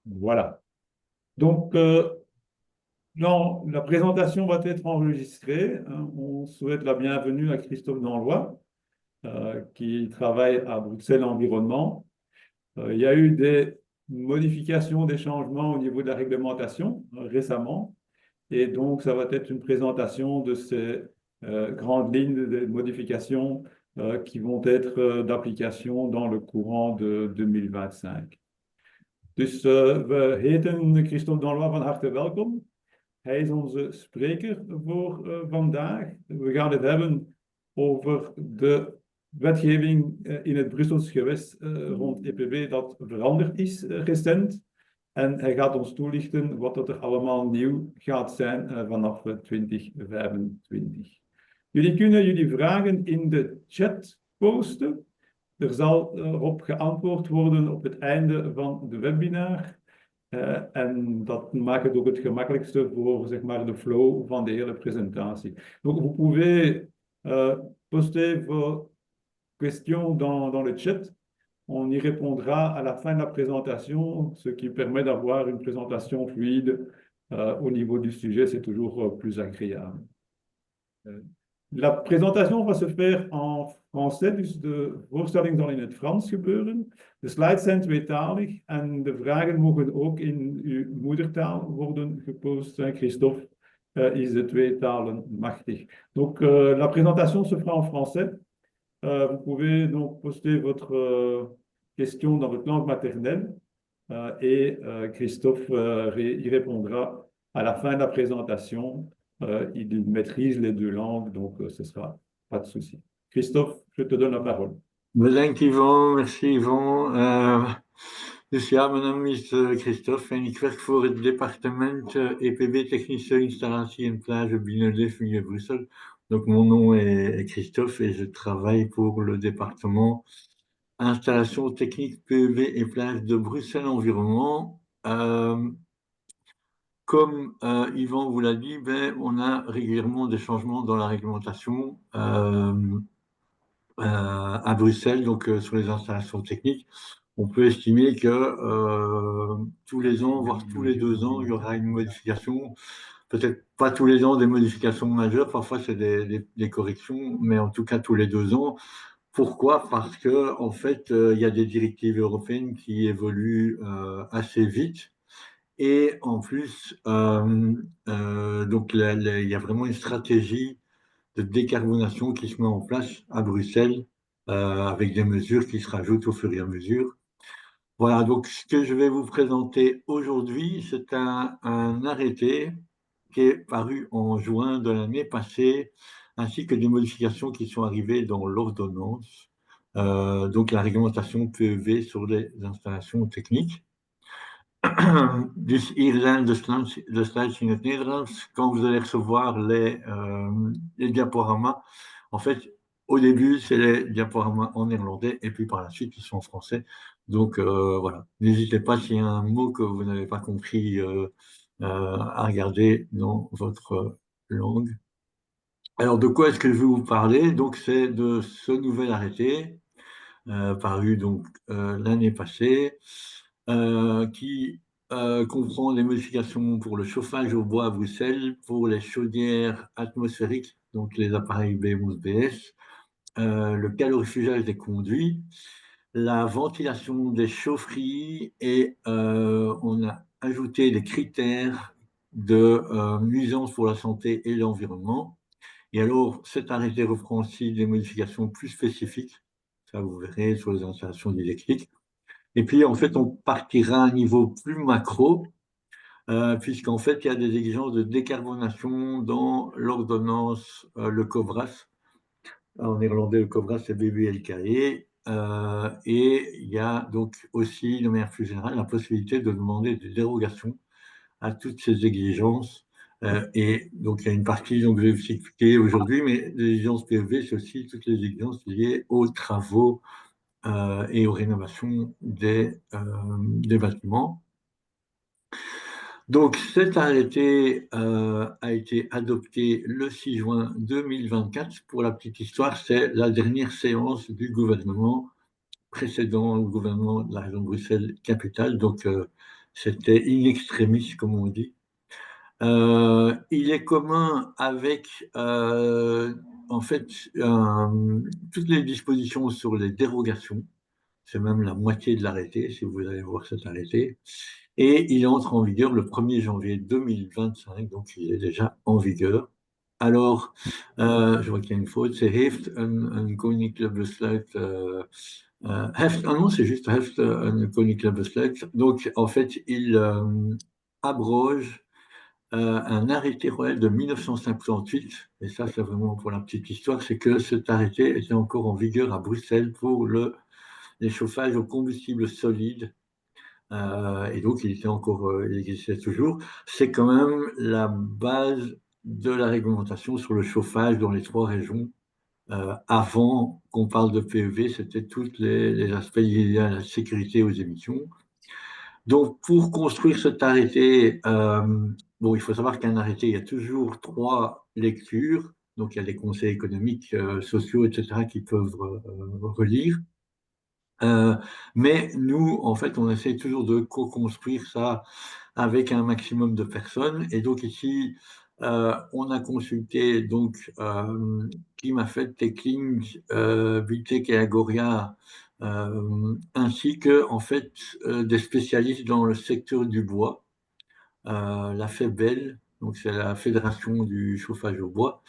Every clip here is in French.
Voilà. Donc, non, la présentation va être enregistrée, hein. On souhaite la bienvenue à Christophe Danlois, qui travaille à Bruxelles Environnement. Il y a eu des modifications, des changements au niveau de la réglementation récemment. Et donc, ça va être une présentation de ces grandes lignes de modifications qui vont être d'application dans le courant de 2025. Dus we heten Christophe Danlois van harte welkom. Hij is onze spreker voor vandaag. We gaan het hebben over de wetgeving in het Brussels gewest rond EPB dat veranderd is recent. En hij gaat ons toelichten wat dat er allemaal nieuw gaat zijn vanaf 2025. Jullie kunnen jullie vragen in de chat posten. Er zal op geantwoord worden op het einde van de webinar. En dat maakt het ook het gemakkelijkste voor zeg maar, de flow van de hele presentatie. Donc, vous pouvez poster vos questions dans le chat. On y répondra à la fin de la présentation, ce qui permet d'avoir une présentation fluide au niveau du sujet. C'est toujours plus agréable. La présentation va se faire en français, dus de voorstelling zal in het Frans gebeuren. De slides zijn tweetalig en de vragen mogen ook in uw moedertaal worden gepost. Christophe is de twee talen machtig. Donc, la présentation se fera en français. Vous pouvez donc poster votre question dans votre langue maternelle et Christophe y répondra à la fin de la présentation. Il maîtrise les deux langues, donc ce sera pas de souci. Christophe, je te donne la parole. Bedankt Yvon, merci Yvon. Dus ja, mijn naam is Christophe en ik werk voor het departement EPB Technische Installatie en Plage Binnenleef in Bruxelles. Donc mon nom est Christophe et je travaille pour le département Installation technique PEV et plage de Bruxelles Environnement. Comme Yvan vous l'a dit, on a régulièrement des changements dans la réglementation à Bruxelles, donc sur les installations techniques. On peut estimer que tous les ans, voire tous les 2 ans, il y aura une modification. Peut-être pas tous les ans des modifications majeures, parfois c'est des corrections, mais en tout cas tous les 2 ans. Pourquoi? Parce que en fait, il y a des directives européennes qui évoluent assez vite. Et en plus, donc il y a vraiment une stratégie de décarbonation qui se met en place à Bruxelles avec des mesures qui se rajoutent au fur et à mesure. Voilà, donc ce que je vais vous présenter aujourd'hui, c'est un arrêté qui est paru en juin de l'année passée, ainsi que des modifications qui sont arrivées dans l'ordonnance, donc la réglementation PEV sur les installations techniques. Dus hier zijn de slides in het Nederlands. Quand vous allez recevoir les diaporamas, en fait, au début, c'est les diaporamas en néerlandais et puis par la suite, ils sont en français. Donc voilà, n'hésitez pas s'il y a un mot que vous n'avez pas compris à regarder dans votre langue. Alors, de quoi est-ce que je vais vous parler? Donc, c'est de ce nouvel arrêté paru donc l'année passée, qui comprend les modifications pour le chauffage au bois à Bruxelles, pour les chaudières atmosphériques, donc les appareils BMOS-BS, le calorifugage des conduits, la ventilation des chaufferies et on a ajouté des critères de nuisance pour la santé et l'environnement. Et alors, cet arrêté reprend aussi des modifications plus spécifiques, ça vous verrez sur les installations électriques. Et puis, en fait, on partira à un niveau plus macro, puisqu'en fait, il y a des exigences de décarbonation dans l'ordonnance, le COBRAS. En néerlandais, le COBRAS, c'est BBLKE. Et il y a donc aussi, de manière plus générale, la possibilité de demander des dérogations à toutes ces exigences. Et donc, il y a une partie donc, que je vais vous expliquer aujourd'hui, mais les exigences PEV, c'est aussi toutes les exigences liées aux travaux et aux rénovations des bâtiments. Donc, cet arrêté a été adopté le 6 juin 2024. Pour la petite histoire, c'est la dernière séance du gouvernement précédent au gouvernement de la région de Bruxelles-Capitale. Donc, C'était in extremis, comme on dit. Il est commun avec, en fait, toutes les dispositions sur les dérogations. C'est même la moitié de l'arrêté, si vous allez voir cet arrêté. Et il entre en vigueur le 1er janvier 2025, donc il est déjà en vigueur. Alors, je vois qu'il y a une faute, c'est heeft een koninklijk besluit. Ah non, c'est juste heeft een koninklijk besluit. Donc, en fait, il abroge un arrêté royal de 1958, et ça c'est vraiment pour la petite histoire, c'est que cet arrêté était encore en vigueur à Bruxelles pour les chauffages au combustible solide, et donc il était encore, il existait toujours. C'est quand même la base de la réglementation sur le chauffage dans les trois régions. Avant qu'on parle de PEV, c'était tous les aspects liés à la sécurité et aux émissions. Donc, pour construire cet arrêté, bon, il faut savoir qu'un arrêté, il y a toujours trois lectures. Donc, il y a des conseils économiques, sociaux, etc., qui peuvent relire. Euh, mais nous, en fait, on essaie toujours de co-construire ça avec un maximum de personnes. Et donc ici, on a consulté donc Klimafed, Techlink, Vitech et Agoria, ainsi que en fait des spécialistes dans le secteur du bois, la FEBEL, donc c'est la Fédération du chauffage au bois,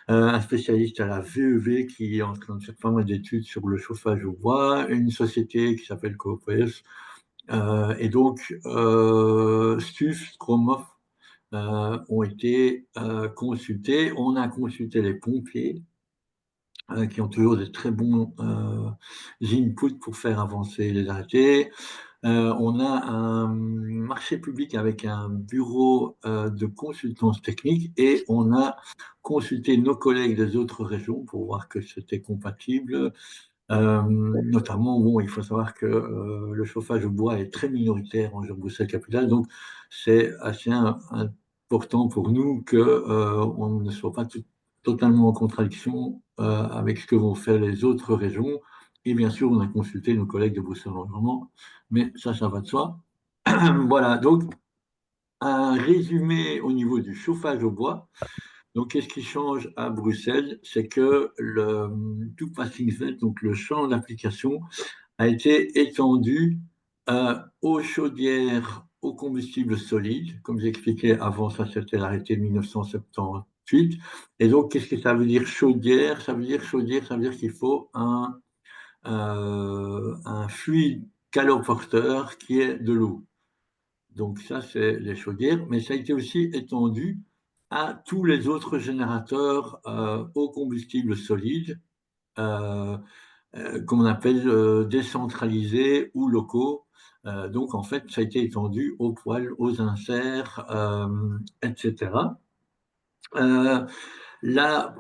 un spécialiste à la VEV qui est en train de faire pas mal d'études sur le chauffage au bois, une société qui s'appelle Coopeus, et donc STUF, Stromoff, ont été consultés. On a consulté les pompiers, qui ont toujours des très bons inputs pour faire avancer les arrêtés. On a un marché public avec un bureau de consultance technique et on a consulté nos collègues des autres régions pour voir que c'était compatible. Notamment, bon, il faut savoir que le chauffage au bois est très minoritaire en Bruxelles-Capitale, donc c'est assez important pour nous que on ne soit pas totalement en contradiction avec ce que vont faire les autres régions. Et bien sûr, on a consulté nos collègues de Bruxelles Environnement, mais ça va de soi. Voilà, donc un résumé au niveau du chauffage au bois. Donc, qu'est-ce qui change à Bruxelles? C'est que le Toepassingswet, donc le champ d'application, a été étendu aux chaudières au combustible solide. Comme j'expliquais avant, ça c'était l'arrêté de 1978. Et donc, qu'est-ce que ça veut dire chaudière? Ça veut dire chaudière, ça veut dire qu'il faut un fluide caloporteur qui est de l'eau. Donc ça, c'est les chaudières, mais ça a été aussi étendu à tous les autres générateurs au combustible solide, euh, qu'on appelle décentralisés ou locaux. Donc en fait, ça a été étendu aux poêles, aux inserts, etc. Euh, le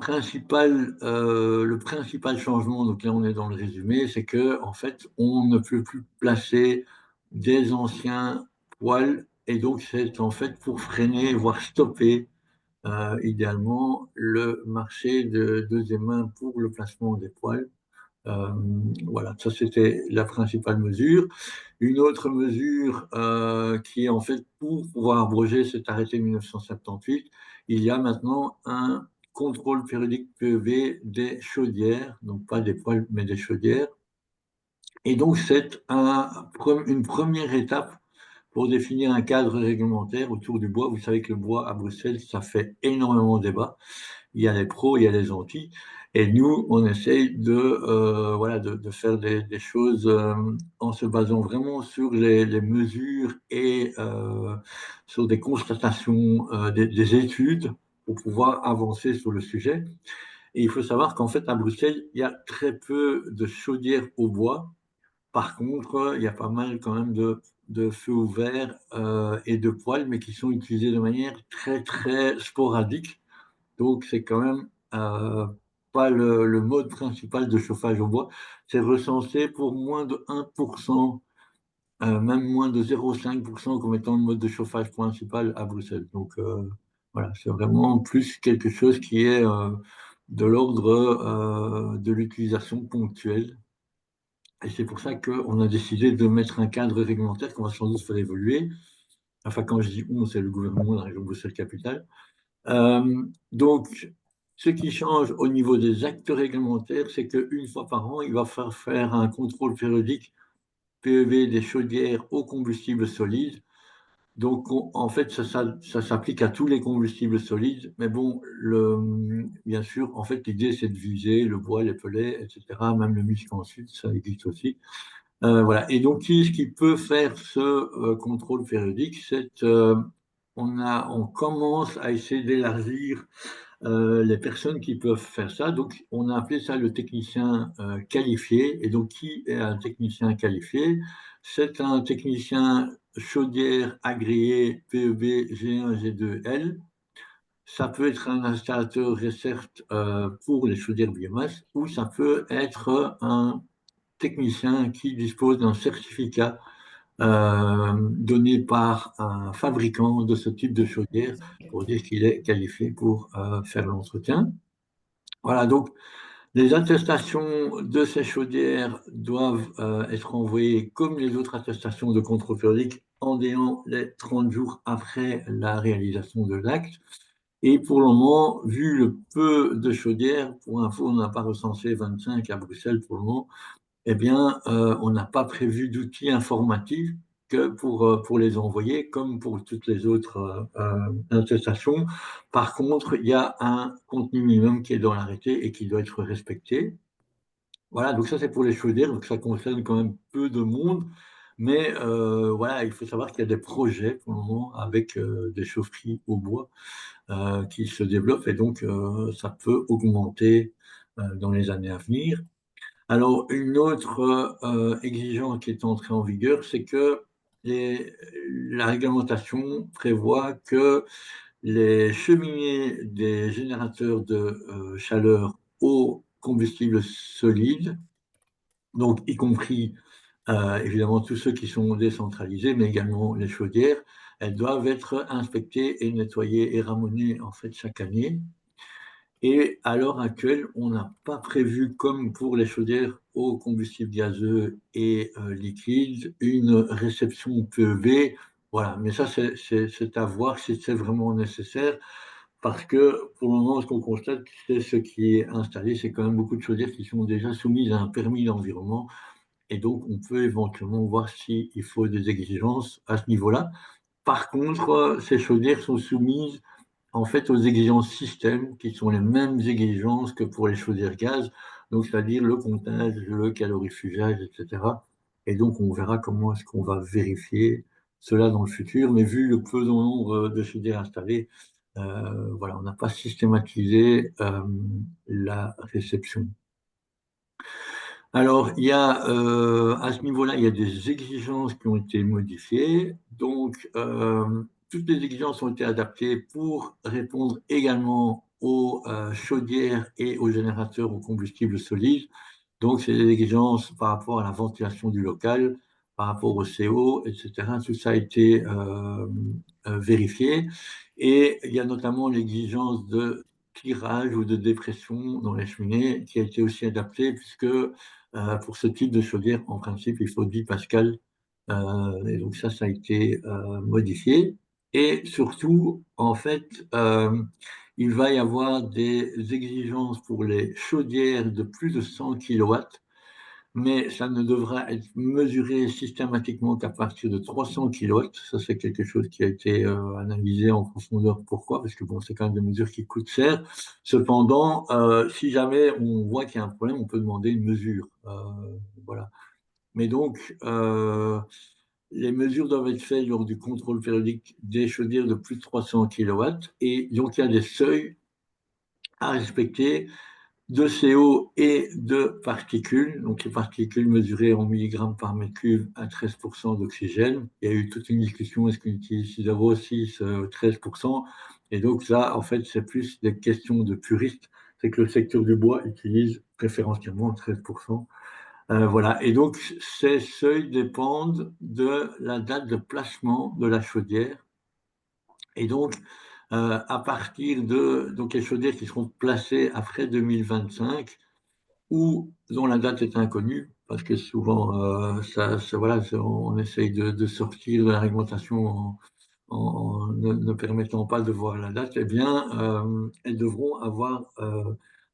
principal changement, donc là on est dans le résumé, c'est que en fait on ne peut plus placer des anciens poils et donc c'est en fait pour freiner, voire stopper idéalement le marché de deuxième main pour le placement des poils. Euh, voilà, ça c'était la principale mesure. Une autre mesure qui est en fait pour pouvoir abroger cet arrêté 1978, il y a maintenant un contrôle périodique PEV des chaudières, donc pas des poêles mais des chaudières. Et donc c'est une première étape pour définir un cadre réglementaire autour du bois. Vous savez que le bois à Bruxelles, ça fait énormément débat. Il y a les pros, il y a les anti. Et nous, on essaye voilà, de faire des choses en se basant vraiment sur les mesures et sur des constatations, des études pour pouvoir avancer sur le sujet. Et il faut savoir qu'en fait, à Bruxelles, il y a très peu de chaudières au bois. Par contre, il y a pas mal quand même de feux ouverts et de poêles, mais qui sont utilisés de manière très, très sporadique. Donc, c'est quand même pas le mode principal de chauffage au bois. C'est recensé pour moins de 1%, même moins de 0,5% comme étant le mode de chauffage principal à Bruxelles. Donc, voilà, c'est vraiment plus quelque chose qui est de l'ordre de l'utilisation ponctuelle. Et c'est pour ça qu'on a décidé de mettre un cadre réglementaire qu'on va sans doute faire évoluer. Enfin, quand je dis on, c'est le gouvernement de la région Bruxelles-Capitale. Donc, ce qui change au niveau des actes réglementaires, c'est qu'une fois par an, il va falloir faire un contrôle périodique PEV des chaudières au combustible solide. Donc, en fait, ça s'applique à tous les combustibles solides. Mais bon, bien sûr, en fait, l'idée, c'est de viser le bois, les pellets, etc. Même le musc ensuite, ça existe aussi. Voilà. Et donc, qui peut faire ce contrôle périodique? On commence à essayer d'élargir les personnes qui peuvent faire ça. Donc, on a appelé ça le technicien qualifié. Et donc, qui est un technicien qualifié? C'est un technicien chaudière agréé PEB G1, G2L. Ça peut être un installateur Recert pour les chaudières biomasse ou ça peut être un technicien qui dispose d'un certificat donné par un fabricant de ce type de chaudière pour dire qu'il est qualifié pour faire l'entretien. Voilà, donc les attestations de ces chaudières doivent être envoyées comme les autres attestations de contrôle périodique en déant les 30 jours après la réalisation de l'acte. Et pour le moment, vu le peu de chaudières, pour info, on n'a pas recensé 25 à Bruxelles pour le moment, eh bien, on n'a pas prévu d'outils informatifs que pour les envoyer, comme pour toutes les autres attestations. Par contre, il y a un contenu minimum qui est dans l'arrêté et qui doit être respecté. Voilà, donc ça c'est pour les chaudières, donc ça concerne quand même peu de monde, mais voilà, il faut savoir qu'il y a des projets pour le moment avec des chaufferies au bois qui se développent et donc ça peut augmenter dans les années à venir. Alors, une autre exigence qui est entrée en vigueur, c'est que la réglementation prévoit que les cheminées des générateurs de chaleur au combustible solide, donc y compris évidemment tous ceux qui sont décentralisés, mais également les chaudières, elles doivent être inspectées et nettoyées et ramonées en fait chaque année. Et à l'heure actuelle, on n'a pas prévu, comme pour les chaudières au combustible gazeux et liquide, une réception PEV. Voilà, mais ça, c'est à voir si c'est vraiment nécessaire, parce que pour le moment, ce qu'on constate, c'est ce qui est installé, c'est quand même beaucoup de chaudières qui sont déjà soumises à un permis d'environnement, et donc on peut éventuellement voir s'il faut des exigences à ce niveau-là. Par contre, ces chaudières sont soumises en fait aux exigences système qui sont les mêmes exigences que pour les chaudières gaz, donc c'est-à-dire le comptage, le calorifugage, etc. Et donc on verra comment est-ce qu'on va vérifier cela dans le futur, mais vu le peu de nombre de chaudières installées, voilà, on n'a pas systématisé la réception. Alors, il y a, à ce niveau-là, il y a des exigences qui ont été modifiées. Donc, toutes les exigences ont été adaptées pour répondre également aux chaudières et aux générateurs au combustible solide. Donc, c'est des exigences par rapport à la ventilation du local, par rapport au CO, etc. Tout ça a été vérifié. Et il y a notamment l'exigence de tirage ou de dépression dans les cheminées qui a été aussi adaptée puisque pour ce type de chaudière, en principe, il faut 10 pascal. Et donc ça a été modifié. Et surtout, en fait, il va y avoir des exigences pour les chaudières de plus de 100 kilowatts, mais ça ne devra être mesuré systématiquement qu'à partir de 300 kilowatts. Ça, c'est quelque chose qui a été analysé en profondeur. Pourquoi? Parce que bon, c'est quand même des mesures qui coûtent cher. Cependant, si jamais on voit qu'il y a un problème, on peut demander une mesure. Voilà. Mais donc, les mesures doivent être faites lors du contrôle périodique des chaudières de plus de 300 kilowatts. Et donc, il y a des seuils à respecter de CO et de particules. Donc, les particules mesurées en milligrammes par mètre cube à 13% d'oxygène. Il y a eu toute une discussion, est-ce qu'on utilise 6,6, 13%? Et donc, là, en fait, c'est plus des questions de puristes. C'est que le secteur du bois utilise préférentiellement 13%. Voilà. Et donc, ces seuils dépendent de la date de placement de la chaudière. Et donc, à partir de donc les chaudières qui seront placées après 2025, ou dont la date est inconnue, parce que souvent, voilà, on essaye de sortir de la réglementation en ne permettant pas de voir la date, eh bien, elles devront avoir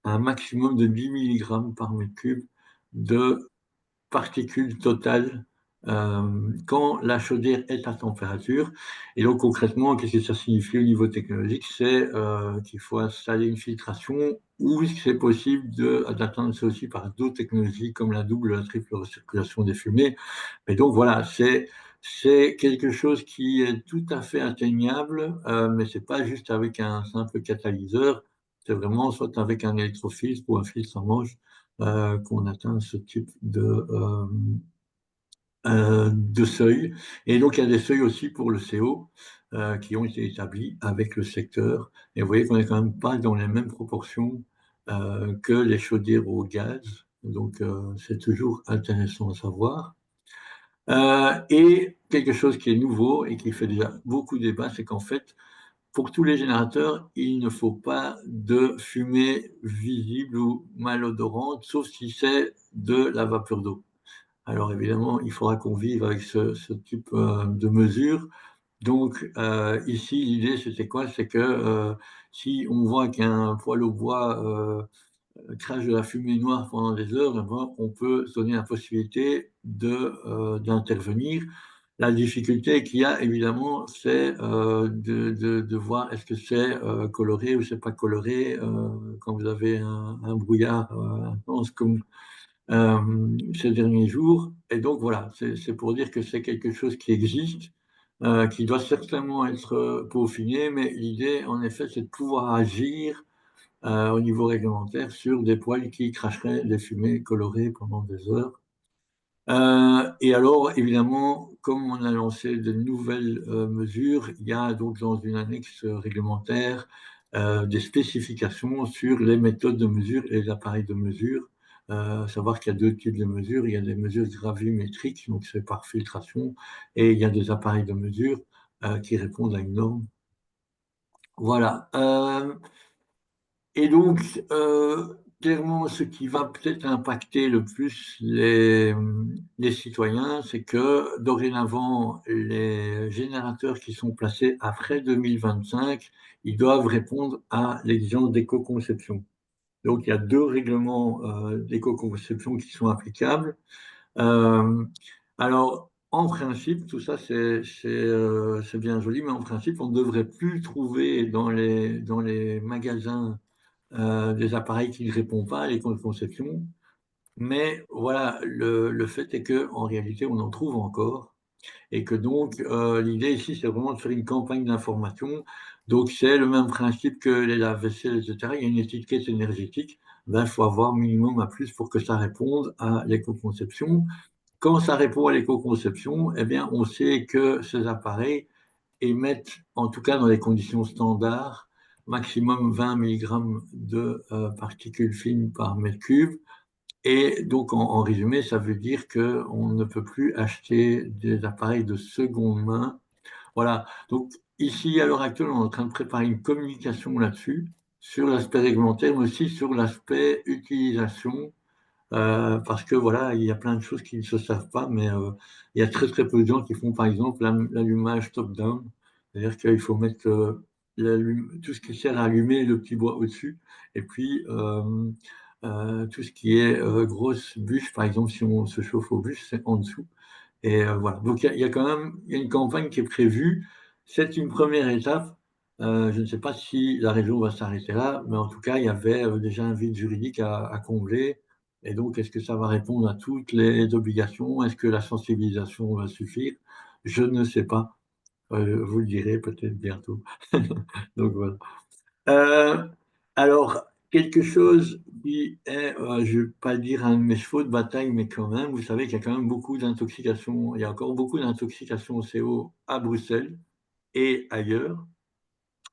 un maximum de 10 milligrammes par mètre cube de particules totales quand la chaudière est à température. Et donc concrètement, qu'est-ce que ça signifie au niveau technologique? C'est qu'il faut installer une filtration ou c'est possible d'atteindre ça aussi par d'autres technologies comme la double, la triple recirculation des fumées. Mais donc voilà, c'est quelque chose qui est tout à fait atteignable, mais c'est pas juste avec un simple catalyseur, c'est vraiment soit avec un électrofiltre ou un filtre à manche qu'on atteint ce type de seuil. Et donc, il y a des seuils aussi pour le CO qui ont été établis avec le secteur. Et vous voyez qu'on n'est quand même pas dans les mêmes proportions que les chaudières au gaz. Donc, c'est toujours intéressant à savoir. Et quelque chose qui est nouveau et qui fait déjà beaucoup de débat, c'est qu'en fait, pour tous les générateurs, il ne faut pas de fumée visible ou malodorante, sauf si c'est de la vapeur d'eau. Alors évidemment, il faudra qu'on vive avec ce type de mesures. Donc ici, l'idée, c'était quoi? C'est que si on voit qu'un poêle au bois crache de la fumée noire pendant des heures, eh ben, on peut se donner la possibilité d'intervenir. La difficulté qu'il y a, évidemment, c'est de voir est-ce que c'est coloré ou c'est pas coloré quand vous avez un brouillard intense comme ces derniers jours. Et donc voilà, c'est pour dire que c'est quelque chose qui existe, qui doit certainement être peaufiné, mais l'idée, en effet, c'est de pouvoir agir au niveau réglementaire sur des poêles qui cracheraient des fumées colorées pendant des heures. Et alors, évidemment, comme on a lancé de nouvelles mesures, il y a donc dans une annexe réglementaire des spécifications sur les méthodes de mesure et les appareils de mesure. Savoir qu'il y a deux types de mesures. Il y a des mesures gravimétriques, donc c'est par filtration, et il y a des appareils de mesure qui répondent à une norme. Voilà. Et donc, clairement, ce qui va peut-être impacter le plus les citoyens, c'est que dorénavant, les générateurs qui sont placés après 2025, ils doivent répondre à l'exigence d'éco-conception. Donc, il y a deux règlements d'éco-conception qui sont applicables. Euh, alors, en principe, tout ça, c'est bien joli, mais en principe, on ne devrait plus trouver dans les magasins des appareils qui ne répondent pas à l'éco-conception. Mais voilà, le fait est que en réalité, on en trouve encore et que donc l'idée ici, c'est vraiment de faire une campagne d'information. Donc c'est le même principe que les lave-vaisselle, etc. Il y a une étiquette énergétique. Ben, il faut avoir minimum à plus pour que ça réponde à l'éco-conception. Quand ça répond à l'éco-conception, eh bien, on sait que ces appareils émettent, en tout cas dans les conditions standards, maximum 20 mg de particules fines par mètre cube. Et donc, en résumé, ça veut dire qu'on ne peut plus acheter des appareils de seconde main. Voilà. Donc, ici, à l'heure actuelle, on est en train de préparer une communication là-dessus, sur l'aspect réglementaire, mais aussi sur l'aspect utilisation parce que voilà, il y a plein de choses qui ne se savent pas, mais il y a très très peu de gens qui font par exemple l'allumage top-down, c'est-à-dire qu'il faut mettre tout ce qui sert à allumer le petit bois au-dessus, et puis tout ce qui est grosse bûche, par exemple si on se chauffe aux bûches, c'est en dessous. Et voilà. Donc il y a quand même il y a une campagne qui est prévue. C'est une première étape. Je ne sais pas si la région va s'arrêter là, mais en tout cas, il y avait déjà un vide juridique à combler. Et donc, est-ce que ça va répondre à toutes les obligations? Est-ce que la sensibilisation va suffire? Je ne sais pas. Vous le direz peut-être bientôt. Donc voilà. Euh, alors, quelque chose qui est, je ne vais pas dire un de mes chevaux de bataille, mais quand même, vous savez qu'il y a quand même beaucoup d'intoxication, il y a encore beaucoup d'intoxication au CO à Bruxelles et ailleurs.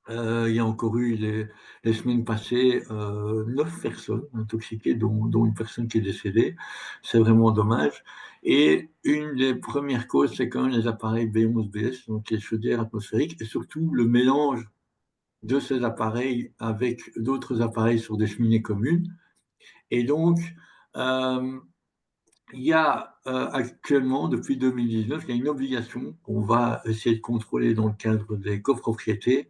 Il y a encore eu les semaines passées 9 personnes intoxiquées, dont une personne qui est décédée. C'est vraiment dommage. Et une des premières causes, c'est quand même les appareils B11-BS, donc les chaudières atmosphériques, et surtout le mélange de ces appareils avec d'autres appareils sur des cheminées communes. Et donc, Euh, il y a actuellement, depuis 2019, il y a une obligation qu'on va essayer de contrôler dans le cadre des copropriétés.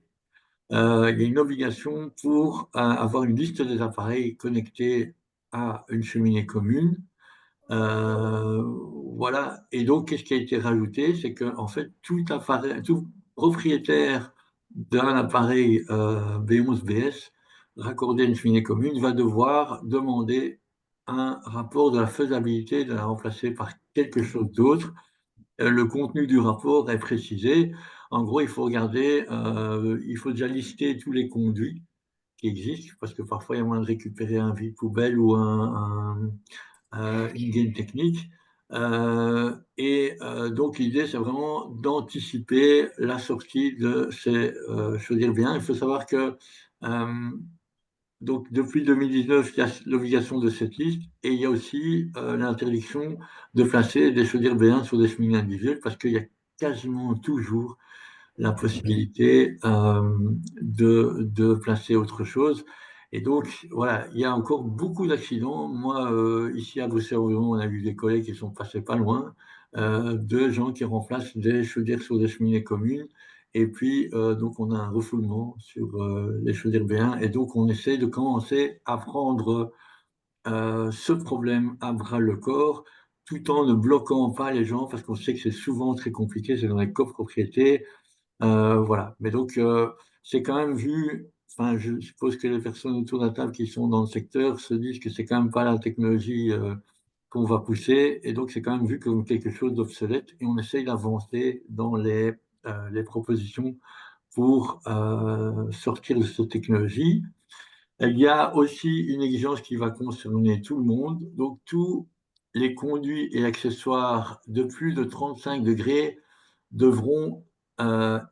Il y a une obligation pour avoir une liste des appareils connectés à une cheminée commune. Euh, voilà. Et donc, qu'est-ce qui a été rajouté? C'est que, en fait, tout appareil, tout propriétaire d'un appareil B11BS raccordé à une cheminée commune va devoir demander un rapport de la faisabilité de la remplacer par quelque chose d'autre. Le contenu du rapport est précisé. En gros, il faut regarder, il faut déjà lister tous les conduits qui existent, parce que parfois il y a moyen de récupérer un vide poubelle ou une gaine technique. Donc l'idée, c'est vraiment d'anticiper la sortie de ces chaudières bien. Il faut savoir que donc depuis 2019, il y a l'obligation de cette liste et il y a aussi l'interdiction de placer des chaudières B1 sur des cheminées individuelles parce qu'il y a quasiment toujours la possibilité de placer autre chose. Et donc, voilà, il y a encore beaucoup d'accidents. Moi, ici à Bruxelles, on a eu des collègues qui sont passés pas loin, de gens qui remplacent des chaudières sur des cheminées communes. Et puis, donc, on a un refoulement sur les chaudières B1. Et donc, on essaie de commencer à prendre ce problème à bras le corps, tout en ne bloquant pas les gens, parce qu'on sait que c'est souvent très compliqué, c'est dans les copropriétés. Voilà. Mais donc, c'est quand même vu, enfin, je suppose que les personnes autour de la table qui sont dans le secteur se disent que c'est quand même pas la technologie qu'on va pousser, et donc c'est quand même vu comme quelque chose d'obsolète, et on essaye d'avancer dans les propositions pour sortir de cette technologie. Il y a aussi une exigence qui va concerner tout le monde, donc tous les conduits et accessoires de plus de 35 degrés devront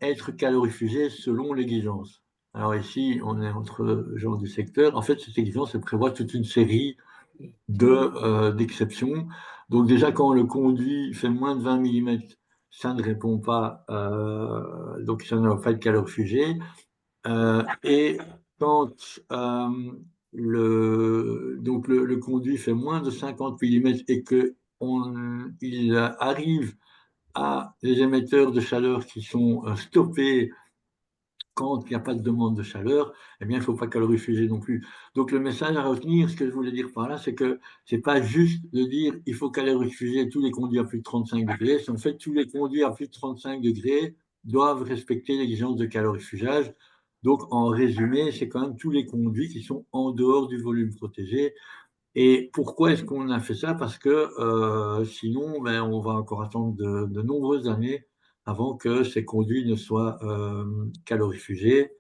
être calorifugés selon l'exigence. Alors ici, on est entre gens du secteur. En fait, cette exigence, elle prévoit toute une série d'exceptions. Donc déjà, quand le conduit fait moins de 20 mm, ça ne répond pas, donc ça ne va pas être calorifugé. Et quand le conduit fait moins de 50 mm et il arrive à des émetteurs de chaleur qui sont stoppés quand il n'y a pas de demande de chaleur, eh bien, il ne faut pas calorifuger non plus. Donc, le message à retenir, ce que je voulais dire par là, c'est que c'est pas juste de dire il faut calorifuger tous les conduits à plus de 35 degrés. C'est en fait tous les conduits à plus de 35 degrés doivent respecter l'exigence de calorifugage. Donc, en résumé, c'est quand même tous les conduits qui sont en dehors du volume protégé. Et pourquoi est-ce qu'on a fait ça? Parce que sinon, ben, on va encore attendre de nombreuses années avant que ces conduits ne soient calorifugés.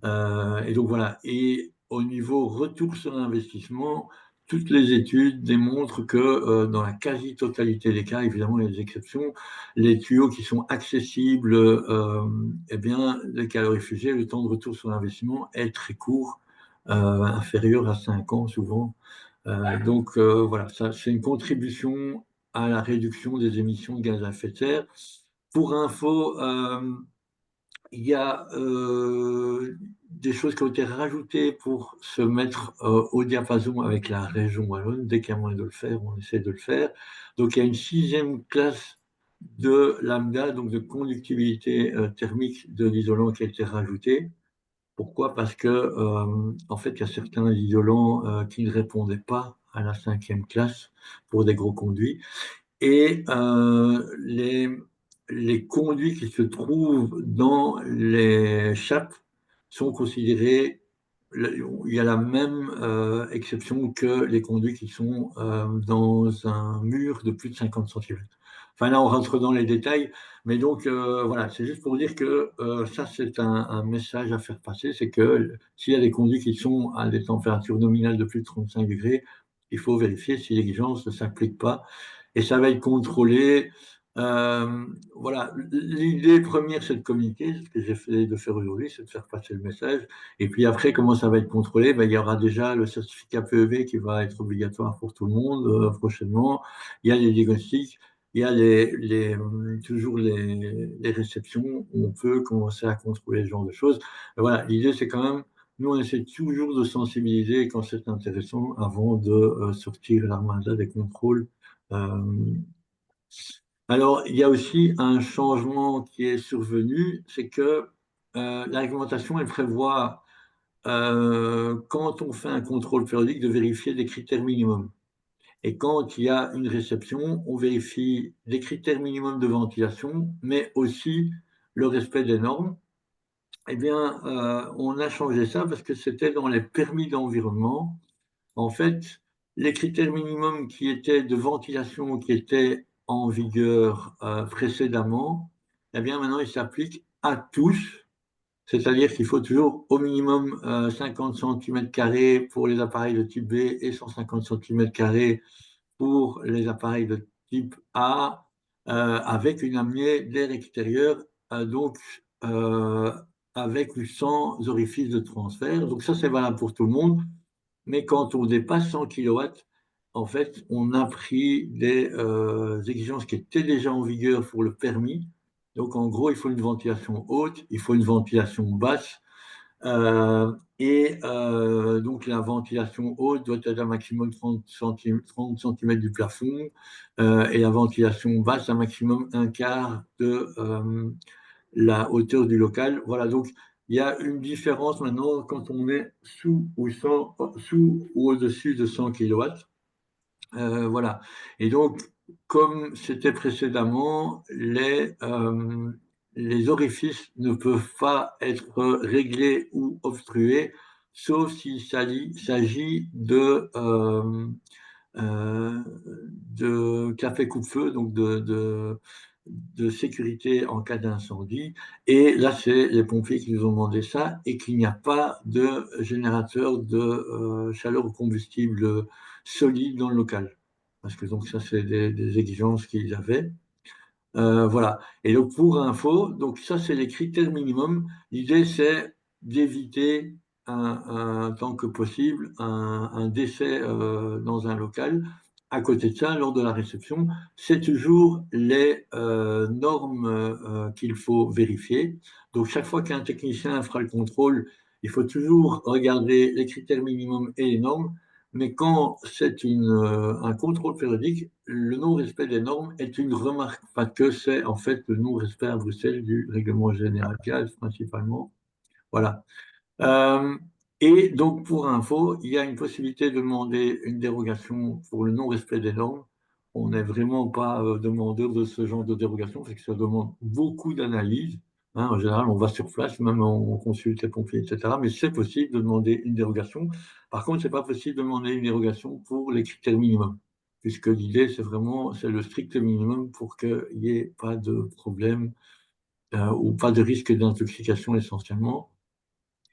Et donc voilà. Et au niveau retour sur investissement, toutes les études démontrent que dans la quasi-totalité des cas, évidemment, il y a des exceptions, les tuyaux qui sont accessibles, eh bien, les calorifugés, le temps de retour sur l'investissement est très court, inférieur à 5 ans souvent. Voilà, ça, c'est une contribution à la réduction des émissions de gaz à effet de serre. Pour info, il y a des choses qui ont été rajoutées pour se mettre au diapason avec la région wallonne. Dès qu'il y a moyen de le faire, on essaie de le faire. Donc il y a une sixième classe de lambda, donc de conductibilité thermique de l'isolant qui a été rajoutée. Pourquoi? Parce que, en fait, il y a certains isolants qui ne répondaient pas à la cinquième classe pour des gros conduits. Et les conduits qui se trouvent dans les chapes sont considérés, il y a la même exception que les conduits qui sont dans un mur de plus de 50 centimètres. Enfin là, on rentre dans les détails, mais donc voilà, c'est juste pour dire que ça, c'est un message à faire passer, c'est que s'il y a des conduits qui sont à des températures nominales de plus de 35 degrés, il faut vérifier si l'exigence ne s'applique pas et ça va être contrôlé. Voilà, l'idée première, c'est de communiquer, ce que j'essaie de faire aujourd'hui, c'est de faire passer le message. Et puis après, comment ça va être contrôlé? Ben, il y aura déjà le certificat PEV qui va être obligatoire pour tout le monde prochainement. Il y a les diagnostics, il y a toujours les réceptions où on peut commencer à contrôler ce genre de choses. Et voilà, l'idée, c'est quand même nous, on essaie toujours de sensibiliser quand c'est intéressant avant de sortir l'armada des contrôles. Euh, alors, il y a aussi un changement qui est survenu, c'est que la réglementation, elle prévoit, quand on fait un contrôle périodique, de vérifier des critères minimums. Et quand il y a une réception, on vérifie les critères minimums de ventilation, mais aussi le respect des normes. Eh bien, on a changé ça parce que c'était dans les permis d'environnement. En fait, les critères minimums qui étaient de ventilation, qui étaient en vigueur précédemment, eh bien, maintenant, ils s'appliquent à tous. C'est-à-dire qu'il faut toujours au minimum 50 cm² pour les appareils de type B et 150 cm² pour les appareils de type A, avec une amenée d'air extérieur, donc euh, avec ou sans orifice de transfert. Donc ça, c'est valable pour tout le monde. Mais quand on dépasse 100 kW, en fait, on a pris des exigences qui étaient déjà en vigueur pour le permis. Donc en gros, il faut une ventilation haute, il faut une ventilation basse, donc la ventilation haute doit être un maximum 30 cm du plafond, et la ventilation basse un maximum un quart de la hauteur du local. Voilà, donc il y a une différence maintenant quand on est sous ou au-dessus de 100 kW. Voilà. Et donc, comme c'était précédemment, les orifices ne peuvent pas être réglés ou obstrués, sauf s'il s'agit euh, de café coupe-feu, donc de sécurité en cas d'incendie. Et là, c'est les pompiers qui nous ont demandé ça et qu'il n'y a pas de générateur de chaleur au combustible solide dans le local. Parce que donc ça, c'est des exigences qu'ils avaient. Voilà. Et donc pour info, donc ça c'est les critères minimums. L'idée c'est d'éviter tant que possible un décès dans un local. À côté de ça, lors de la réception, c'est toujours les normes qu'il faut vérifier. Donc chaque fois qu'un technicien fera le contrôle, il faut toujours regarder les critères minimums et les normes. Mais quand c'est un contrôle périodique, le non-respect des normes est une remarque, parce que c'est en fait le non-respect à Bruxelles du règlement général gaz principalement. Voilà. Euh, et donc, pour info, il y a une possibilité de demander une dérogation pour le non-respect des normes. On n'est vraiment pas demandeur de ce genre de dérogation, parce que ça demande beaucoup d'analyse. Hein, en général, on va sur place, même on consulte les pompiers, etc. Mais c'est possible de demander une dérogation. Par contre, c'est pas possible de demander une dérogation pour les critères minimums, puisque l'idée, c'est vraiment, c'est le strict minimum pour qu'il n'y ait pas de problème ou pas de risque d'intoxication essentiellement.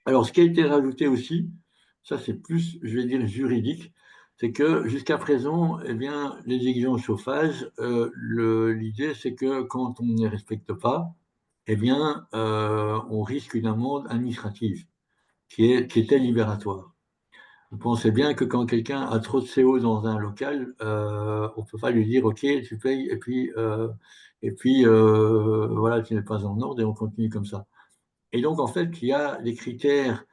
Alors, ce qui a été rajouté aussi, ça c'est plus, je vais dire, juridique, c'est que jusqu'à présent, eh bien, les exigences chauffage, l'idée c'est que quand on ne les respecte pas, eh bien, on risque une amende administrative qui était libératoire. Vous pensez bien que quand quelqu'un a trop de CO dans un local, on ne peut pas lui dire OK, tu payes, et puis voilà, tu n'es pas en ordre et on continue comme ça. Et donc, en fait, il y a des critères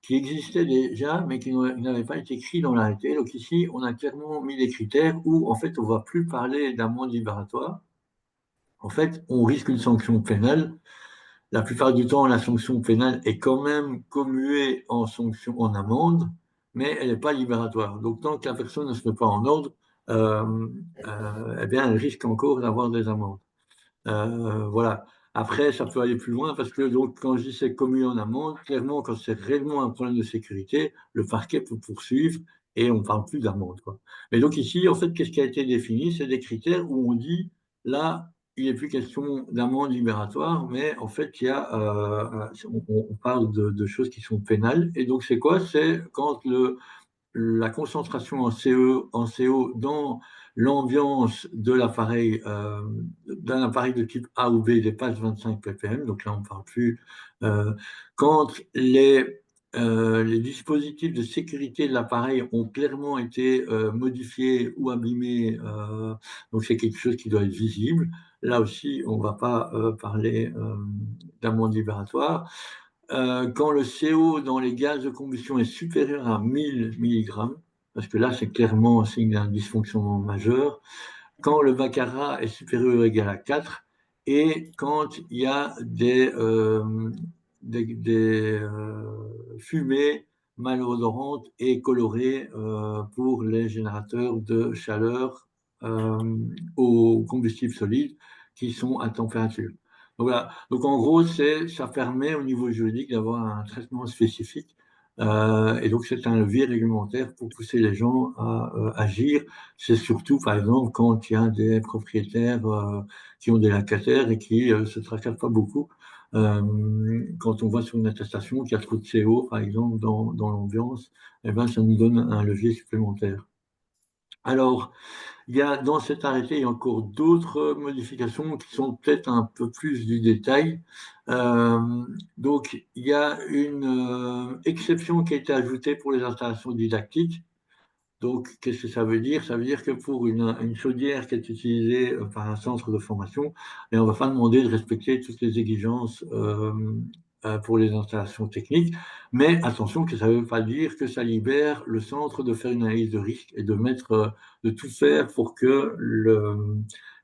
qui existaient déjà, mais qui n'avaient pas été écrits dans l'arrêté. Donc ici, on a clairement mis des critères où, en fait, on ne va plus parler d'amende libératoire. En fait, on risque une sanction pénale. La plupart du temps, la sanction pénale est quand même commuée en sanction, en amende, mais elle n'est pas libératoire. Donc, tant que la personne ne se met pas en ordre, euh, eh bien, elle risque encore d'avoir des amendes. Voilà. Après, ça peut aller plus loin parce que donc, quand je dis c'est commis en amende, clairement, quand c'est réellement un problème de sécurité, le parquet peut poursuivre et on ne parle plus d'amende, quoi. Mais donc ici, en fait, qu'est-ce qui a été défini? C'est des critères où on dit, là, il n'est plus question d'amende libératoire, mais en fait, il y a, on parle de choses qui sont pénales. Et donc, c'est quoi? C'est quand la concentration en CO dans l'ambiance de l'appareil, d'un appareil de type A ou B dépasse 25 ppm, donc là on ne parle plus. Euh, Quand les dispositifs de sécurité de l'appareil ont clairement été modifiés ou abîmés, donc c'est quelque chose qui doit être visible. Là aussi, on ne va pas parler d'amende libératoire. quand le CO dans les gaz de combustion est supérieur à 1000 mg, parce que là, c'est clairement un signe d'un dysfonctionnement majeur, quand le baccarat est supérieur ou égal à 4 et quand il y a des fumées malodorantes et colorées pour les générateurs de chaleur au combustible solide qui sont à température. Donc, voilà. Donc en gros, ça permet au niveau juridique d'avoir un traitement spécifique. Et donc c'est un levier réglementaire pour pousser les gens à agir. C'est surtout, par exemple, quand il y a des propriétaires qui ont des locataires et qui se tracassent pas beaucoup. Quand on voit sur une attestation qu'il y a trop de CO, par exemple, dans l'ambiance, eh ben, ça nous donne un levier supplémentaire. Alors, il y a dans cet arrêté, il y a encore d'autres modifications qui sont peut-être un peu plus du détail. Euh, donc, il y a une exception qui a été ajoutée pour les installations didactiques. Donc, qu'est-ce que ça veut dire? Ça veut dire que pour une chaudière qui est utilisée par un centre de formation, et on ne va pas demander de respecter toutes les exigences pour les installations techniques. Mais attention, que ça ne veut pas dire que ça libère le centre de faire une analyse de risque et de de tout faire pour que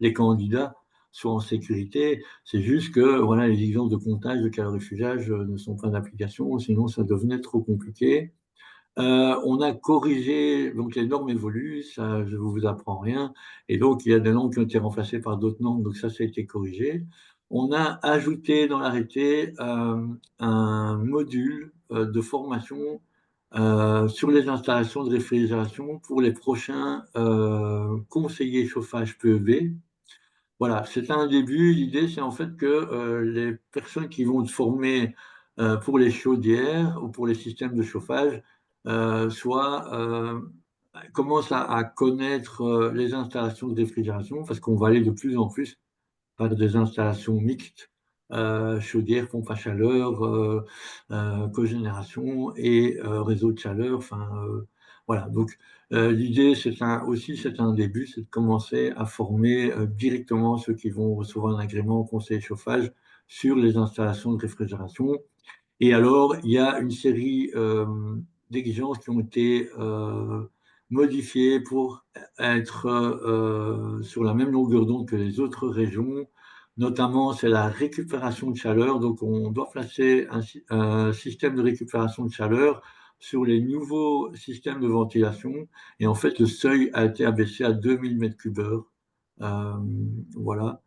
les candidats soient en sécurité. C'est juste que voilà, les exigences de comptage, de calorifugage ne sont pas d'application, sinon ça devenait trop compliqué. On a corrigé, donc les normes évoluent, ça je ne vous apprends rien, et donc il y a des normes qui ont été remplacées par d'autres normes, donc ça a été corrigé. On a ajouté dans l'arrêté un module de formation sur les installations de réfrigération pour les prochains conseillers chauffage PEB. Voilà, c'est un début. L'idée, c'est en fait que les personnes qui vont se former pour les chaudières ou pour les systèmes de chauffage soient, commencent à connaître les installations de réfrigération parce qu'on va aller de plus en plus par des installations mixtes, chaudière, pompe à chaleur, cogénération et réseau de chaleur. Enfin, voilà. Donc, l'idée, c'est un début, c'est de commencer à former directement ceux qui vont recevoir un agrément au conseil chauffage sur les installations de réfrigération. Et alors, il y a une série d'exigences qui ont été modifiées pour être sur la même longueur d'onde que les autres régions. Notamment, c'est la récupération de chaleur. Donc, on doit placer un système de récupération de chaleur sur les nouveaux systèmes de ventilation. Et en fait, le seuil a été abaissé à 2000 mètres cubes heure. Voilà.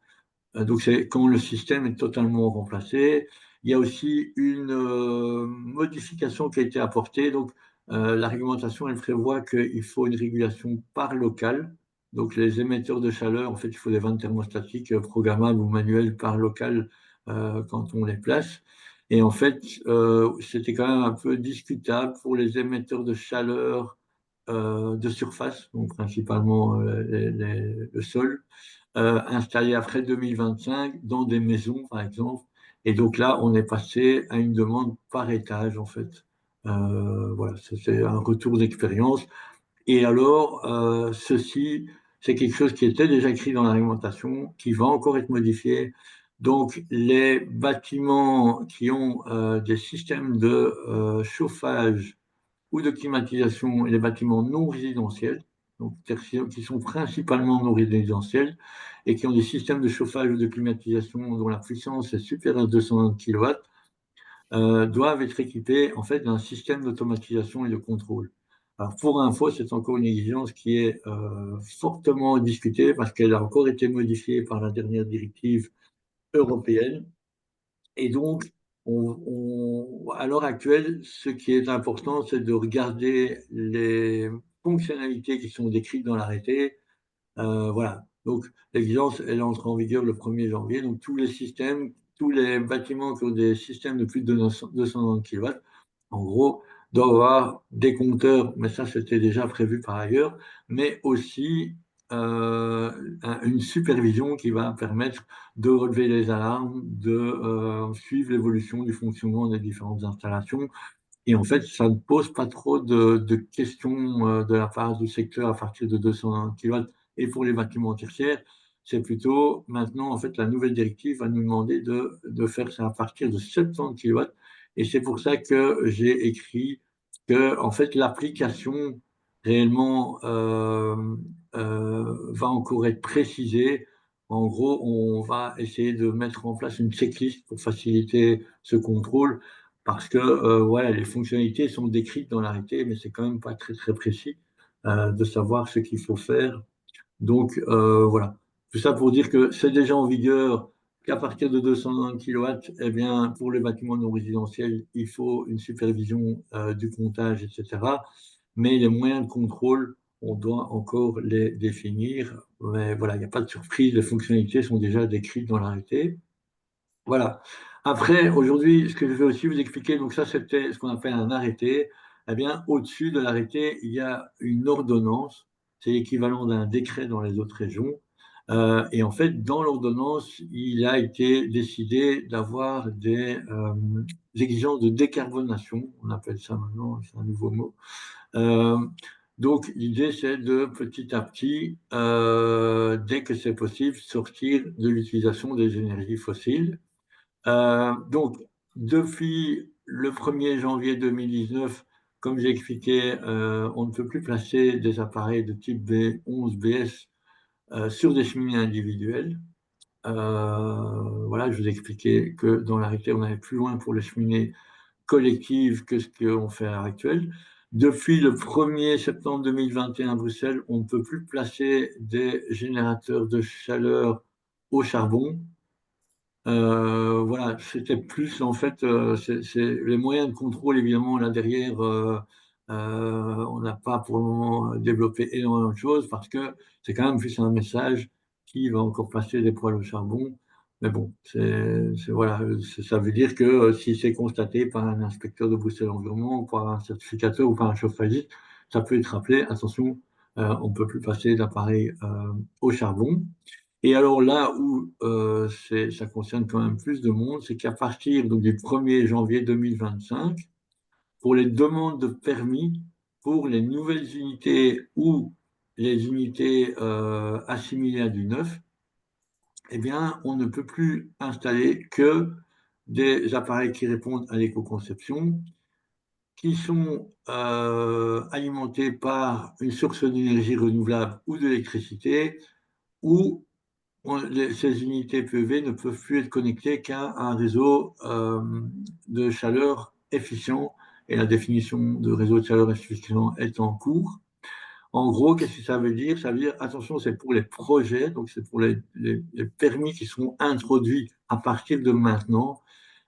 Donc, c'est quand le système est totalement remplacé. Il y a aussi une modification qui a été apportée. Donc, la réglementation, elle prévoit qu'il faut une régulation par local. Donc, les émetteurs de chaleur, en fait, il faut des vannes thermostatiques programmables ou manuelles par local quand on les place. Et en fait, c'était quand même un peu discutable pour les émetteurs de chaleur de surface, donc principalement le sol installés après 2025 dans des maisons, par exemple. Et donc là, on est passé à une demande par étage, en fait. Voilà, c'est un retour d'expérience. Et alors, ceci, c'est quelque chose qui était déjà écrit dans la réglementation, qui va encore être modifié. Donc, les bâtiments qui ont des systèmes de chauffage ou de climatisation et les bâtiments non résidentiels, donc qui sont principalement non résidentiels et qui ont des systèmes de chauffage ou de climatisation dont la puissance est supérieure à 220 kW, doivent être équipés en fait d'un système d'automatisation et de contrôle. Alors pour info, c'est encore une exigence qui est fortement discutée parce qu'elle a encore été modifiée par la dernière directive européenne et donc, à l'heure actuelle, ce qui est important, c'est de regarder les fonctionnalités qui sont décrites dans l'arrêté. Voilà. Donc, l'exigence, elle entre en vigueur le 1er janvier. Donc, tous les systèmes, tous les bâtiments qui ont des systèmes de plus de 290 kW, en gros, doivent avoir des compteurs, mais ça, c'était déjà prévu par ailleurs, mais aussi euh, une supervision qui va permettre de relever les alarmes, de suivre l'évolution du fonctionnement des différentes installations. Et en fait, ça ne pose pas trop de questions de la part du secteur à partir de 220 kW. Et pour les bâtiments tertiaires, c'est plutôt maintenant, en fait, la nouvelle directive va nous demander de faire ça à partir de 70 kW. Et c'est pour ça que j'ai écrit que, en fait, l'application réellement va encore être précisée. En gros, on va essayer de mettre en place une checklist pour faciliter ce contrôle parce que voilà, les fonctionnalités sont décrites dans l'arrêté, mais c'est quand même pas très très précis de savoir ce qu'il faut faire. Donc voilà, tout ça pour dire que c'est déjà en vigueur qu'à partir de 220 kW, eh bien, pour les bâtiments non résidentiels, il faut une supervision du comptage, etc. Mais les moyens de contrôle, on doit encore les définir. Mais voilà, il n'y a pas de surprise, les fonctionnalités sont déjà décrites dans l'arrêté. Voilà. Après, aujourd'hui, ce que je vais aussi vous expliquer, donc ça, c'était ce qu'on appelle un arrêté. Eh bien, au-dessus de l'arrêté, il y a une ordonnance. C'est l'équivalent d'un décret dans les autres régions. Et en fait, dans l'ordonnance, il a été décidé d'avoir des exigences de décarbonation. On appelle ça maintenant, c'est un nouveau mot. Euh, donc, l'idée, c'est de petit à petit, dès que c'est possible, sortir de l'utilisation des énergies fossiles. Donc, depuis le 1er janvier 2019, comme j'ai expliqué, on ne peut plus placer des appareils de type B11, BS sur des cheminées individuelles. Voilà, je vous ai expliqué que dans l'arrêté, on allait plus loin pour les cheminées collectives que ce qu'on fait à l'heure actuelle. Depuis le 1er septembre 2021 à Bruxelles, on ne peut plus placer des générateurs de chaleur au charbon. Voilà, c'était plus en fait, c'est les moyens de contrôle évidemment là derrière. On n'a pas pour le moment développé énormément de choses parce que c'est quand même plus un message qui va encore passer des poêles au charbon. Mais bon, voilà, ça veut dire que si c'est constaté par un inspecteur de Bruxelles Environnement ou par un certificateur ou par un chauffagiste, ça peut être rappelé, attention, on ne peut plus passer d'appareil au charbon. Et alors là où ça concerne quand même plus de monde, c'est qu'à partir donc, du 1er janvier 2025, pour les demandes de permis pour les nouvelles unités ou les unités assimilées à du neuf, eh bien, on ne peut plus installer que des appareils qui répondent à l'éco-conception, qui sont alimentés par une source d'énergie renouvelable ou de l'électricité, ou ces unités PEV ne peuvent plus être connectées qu'à un réseau de chaleur efficient, et la définition de réseau de chaleur efficient est en cours. En gros, qu'est-ce que ça veut dire? Ça veut dire, attention, c'est pour les projets, donc c'est pour les permis qui seront introduits à partir de maintenant.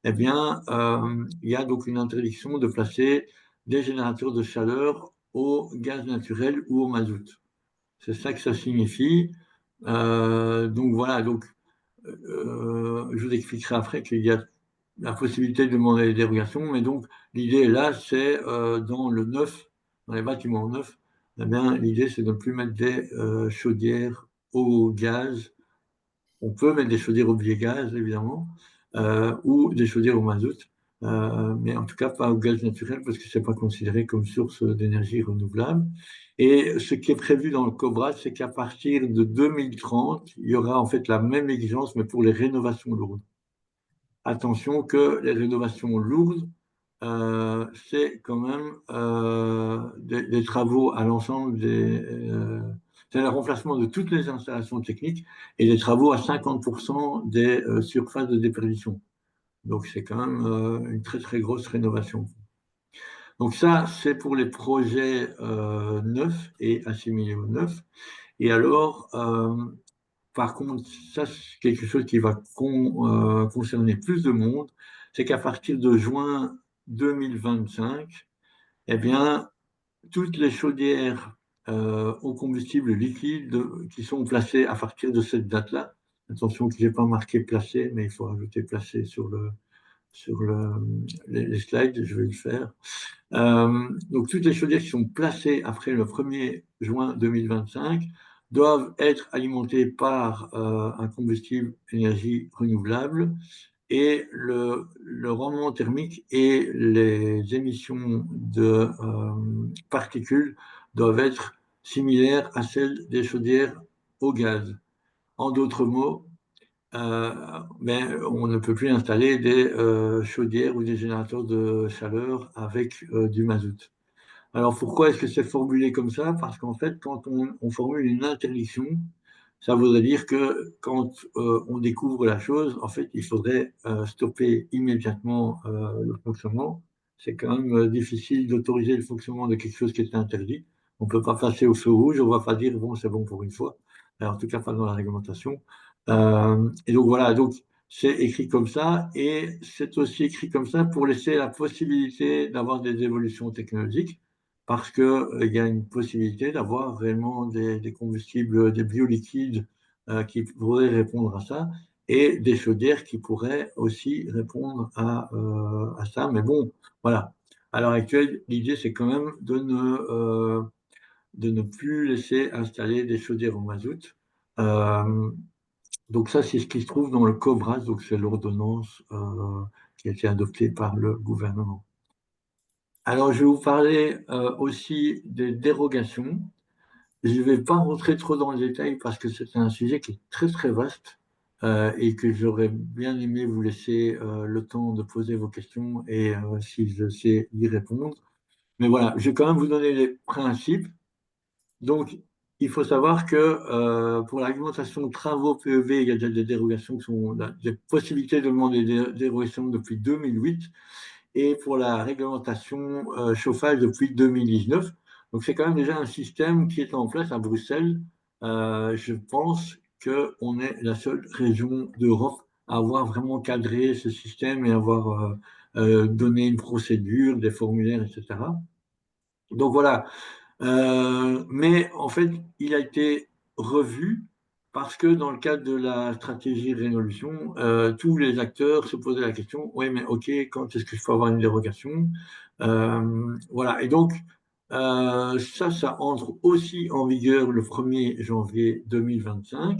Eh bien, il y a donc une interdiction de placer des générateurs de chaleur au gaz naturel ou au mazout. C'est ça que ça signifie. Donc voilà, donc je vous expliquerai après qu'il y a la possibilité de demander des dérogations, mais donc l'idée là, c'est dans le neuf, dans les bâtiments neufs, eh bien, l'idée c'est de ne plus mettre des chaudières au gaz. On peut mettre des chaudières au biogaz, évidemment, ou des chaudières au mazout, mais en tout cas pas au gaz naturel parce que c'est pas considéré comme source d'énergie renouvelable. Et ce qui est prévu dans le COBRA, c'est qu'à partir de 2030, il y aura en fait la même exigence, mais pour les rénovations lourdes. Attention que les rénovations lourdes, c'est quand même des travaux à l'ensemble c'est le remplacement de toutes les installations techniques et des travaux à 50% des surfaces de déperdition. Donc c'est quand même une très très grosse rénovation. Donc ça, c'est pour les projets neufs et assimilés aux neufs. Et alors, par contre, ça, c'est quelque chose qui va concerner plus de monde, c'est qu'à partir de juin 2025, eh bien, toutes les chaudières au combustible liquide qui sont placées à partir de cette date-là, attention que je n'ai pas marqué placé, mais il faut rajouter placé sur les slides, je vais le faire. Donc, toutes les chaudières qui sont placées après le 1er juin 2025 doivent être alimentées par un combustible énergie renouvelable et le rendement thermique et les émissions de particules doivent être similaires à celles des chaudières au gaz. En d'autres mots, on ne peut plus installer des chaudières ou des générateurs de chaleur avec du mazout. Alors pourquoi est-ce que c'est formulé comme ça? Parce qu'en fait, quand on formule une interdiction, ça voudrait dire que quand on découvre la chose, en fait, il faudrait stopper immédiatement le fonctionnement. C'est quand même difficile d'autoriser le fonctionnement de quelque chose qui est interdit. On ne peut pas passer au feu rouge, on ne va pas dire, bon, c'est bon pour une fois. Alors, en tout cas, pas dans la réglementation. Et donc voilà, donc c'est écrit comme ça, et c'est aussi écrit comme ça pour laisser la possibilité d'avoir des évolutions technologiques parce que, il y a une possibilité d'avoir réellement des combustibles, des bioliquides qui pourraient répondre à ça, et des chaudières qui pourraient aussi répondre à ça. Mais bon, voilà. À l'heure actuelle, l'idée, c'est quand même de ne plus laisser installer des chaudières au mazout. Euh, donc ça, c'est ce qui se trouve dans le COBRAS, donc c'est l'ordonnance qui a été adoptée par le gouvernement. Alors, je vais vous parler aussi des dérogations. Je ne vais pas rentrer trop dans les détails parce que c'est un sujet qui est très très vaste et que j'aurais bien aimé vous laisser le temps de poser vos questions et si je sais y répondre. Mais voilà, je vais quand même vous donner les principes. Donc, il faut savoir que pour l'argumentation de travaux PEV, il y a déjà des dérogations qui sont des possibilités de demander des dérogations depuis 2008 et pour la réglementation chauffage depuis 2019. Donc c'est quand même déjà un système qui est en place à Bruxelles. Je pense qu'on est la seule région d'Europe à avoir vraiment cadré ce système et avoir donné une procédure, des formulaires, etc. Donc voilà, mais en fait, il a été revu parce que dans le cadre de la stratégie Révolution, tous les acteurs se posaient la question, oui, mais OK, quand est-ce que je peux avoir une dérogation? Voilà, et donc ça entre aussi en vigueur le 1er janvier 2025.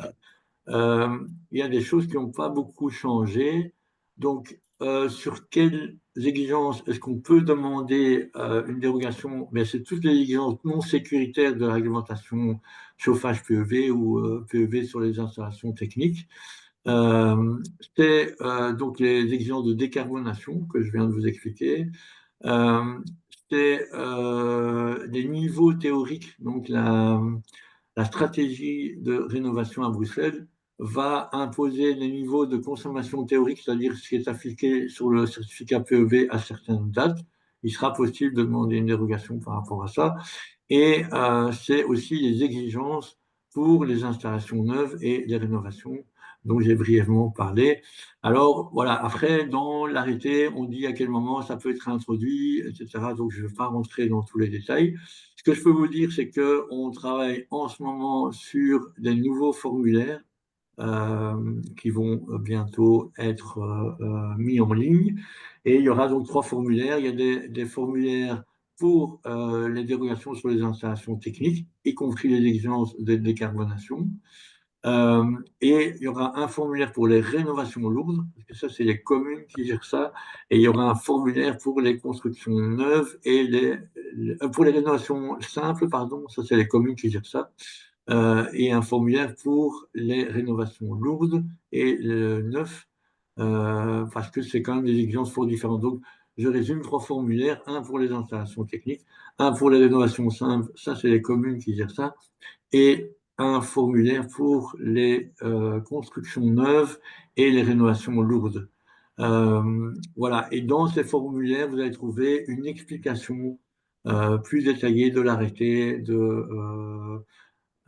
Euh, il y a des choses qui n'ont pas beaucoup changé. Donc, sur quelles exigences est-ce qu'on peut demander une dérogation? Ben, c'est toutes les exigences non sécuritaires de la réglementation chauffage PEV ou PEV sur les installations techniques. Euh, c'est donc les exigences de décarbonation que je viens de vous expliquer. Euh, c'est des niveaux théoriques, donc la stratégie de rénovation à Bruxelles va imposer des niveaux de consommation théorique, c'est-à-dire ce qui est appliqué sur le certificat PEV à certaines dates. Il sera possible de demander une dérogation par rapport à ça. Et c'est aussi les exigences pour les installations neuves et les rénovations dont j'ai brièvement parlé. Alors voilà, après, dans l'arrêté, on dit à quel moment ça peut être introduit, etc. Donc je ne vais pas rentrer dans tous les détails. Ce que je peux vous dire, c'est qu'on travaille en ce moment sur des nouveaux formulaires qui vont bientôt être mis en ligne. Et il y aura donc 3 formulaires. Il y a des formulaires pour les dérogations sur les installations techniques, y compris les exigences de décarbonation. Et il y aura un formulaire pour les rénovations lourdes, parce que ça, c'est les communes qui gèrent ça. Et il y aura un formulaire pour les constructions neuves et pour les rénovations simples, pardon, ça, c'est les communes qui gèrent ça. Et un formulaire pour les rénovations lourdes et neufs, parce que c'est quand même des exigences fort différentes. Donc, je résume 3 formulaires, un pour les installations techniques, un pour les rénovations simples, ça, c'est les communes qui gèrent ça, et un formulaire pour les constructions neuves et les rénovations lourdes. Voilà. Et dans ces formulaires, vous allez trouver une explication plus détaillée de l'arrêté.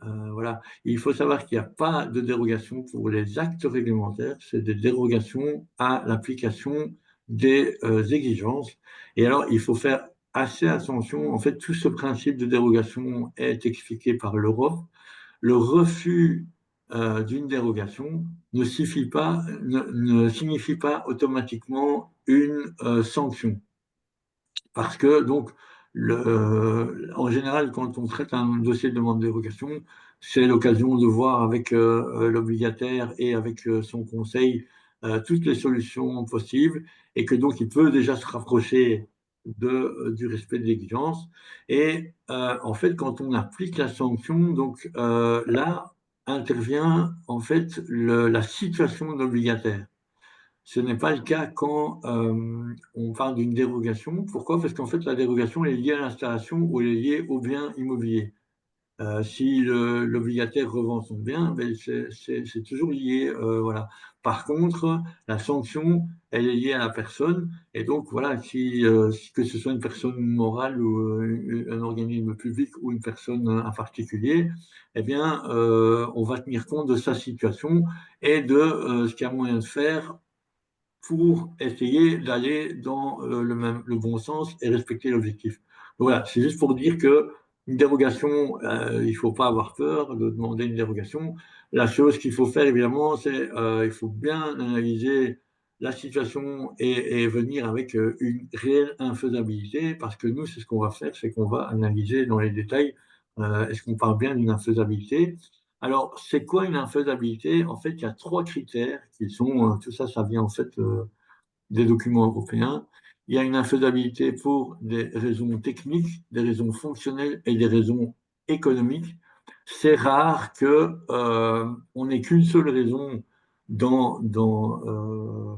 Voilà. Il faut savoir qu'il n'y a pas de dérogation pour les actes réglementaires, c'est des dérogations à l'application des exigences. Et alors, il faut faire assez attention. En fait, tout ce principe de dérogation est expliqué par l'Europe. Le refus d'une dérogation ne signifie pas automatiquement une sanction. Parce que, donc, en général, quand on traite un dossier de demande de dérogation, c'est l'occasion de voir avec l'obligataire et avec son conseil toutes les solutions possibles et que donc il peut déjà se rapprocher du respect de l'exigence. Et en fait, quand on applique la sanction, donc là, intervient en fait la situation d'obligataire. Ce n'est pas le cas quand on parle d'une dérogation. Pourquoi? Parce qu'en fait, la dérogation est liée à l'installation ou elle est liée au bien immobilier. Si l'obligataire revend son bien, ben c'est toujours lié. Voilà. Par contre, la sanction, elle est liée à la personne. Et donc, voilà, que ce soit une personne morale ou un organisme public ou une personne, un particulier, eh bien, on va tenir compte de sa situation et de ce qu'il y a moyen de faire pour essayer d'aller dans le bon sens et respecter l'objectif. Voilà, c'est juste pour dire que une dérogation, il ne faut pas avoir peur de demander une dérogation. La chose qu'il faut faire, évidemment, c'est il faut bien analyser la situation et venir avec une réelle infaisabilité, parce que nous, c'est ce qu'on va faire, c'est qu'on va analyser dans les détails, est-ce qu'on parle bien d'une infaisabilité. Alors, c'est quoi une infaisabilité? En fait, il y a trois critères qui sont, tout ça, ça vient en fait des documents européens. Il y a une infaisabilité pour des raisons techniques, des raisons fonctionnelles et des raisons économiques. C'est rare que on n'ait qu'une seule raison dans, dans, euh,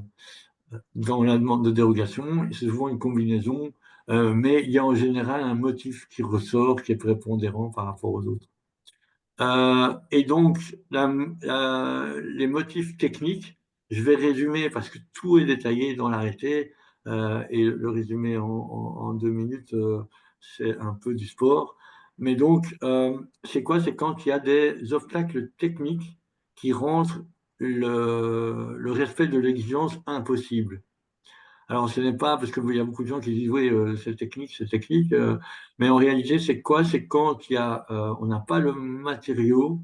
dans la demande de dérogation. C'est souvent une combinaison, mais il y a en général un motif qui ressort, qui est prépondérant par rapport aux autres. Et donc, les motifs techniques, je vais résumer parce que tout est détaillé dans l'arrêté, et le résumer en 2 minutes, c'est un peu du sport. Mais donc, c'est quoi? C'est quand il y a des obstacles techniques qui rendent le respect de l'exigence impossible. Alors, ce n'est pas parce qu'il y a beaucoup de gens qui disent oui, c'est technique, mais en réalité, c'est quoi? C'est quand on n'a pas le matériau,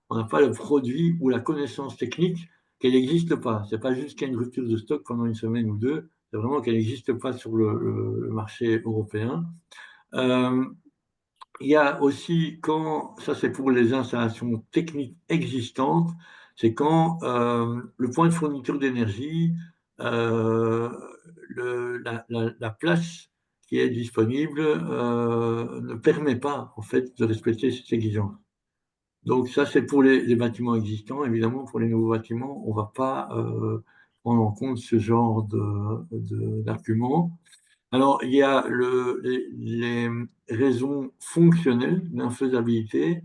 on n'a pas le produit ou la connaissance technique, qu'elle n'existe pas. C'est pas juste qu'il y a une rupture de stock pendant une semaine ou deux, c'est vraiment qu'elle n'existe pas sur le marché européen. Euh, il y a aussi quand, ça c'est pour les installations techniques existantes, c'est quand le point de fourniture d'énergie, euh, la place qui est disponible ne permet pas en fait de respecter cette exigence. Donc ça c'est pour les bâtiments existants. Évidemment, pour les nouveaux bâtiments, on ne va pas prendre en compte ce genre d'arguments. Alors, il y a les raisons fonctionnelles d'infaisabilité.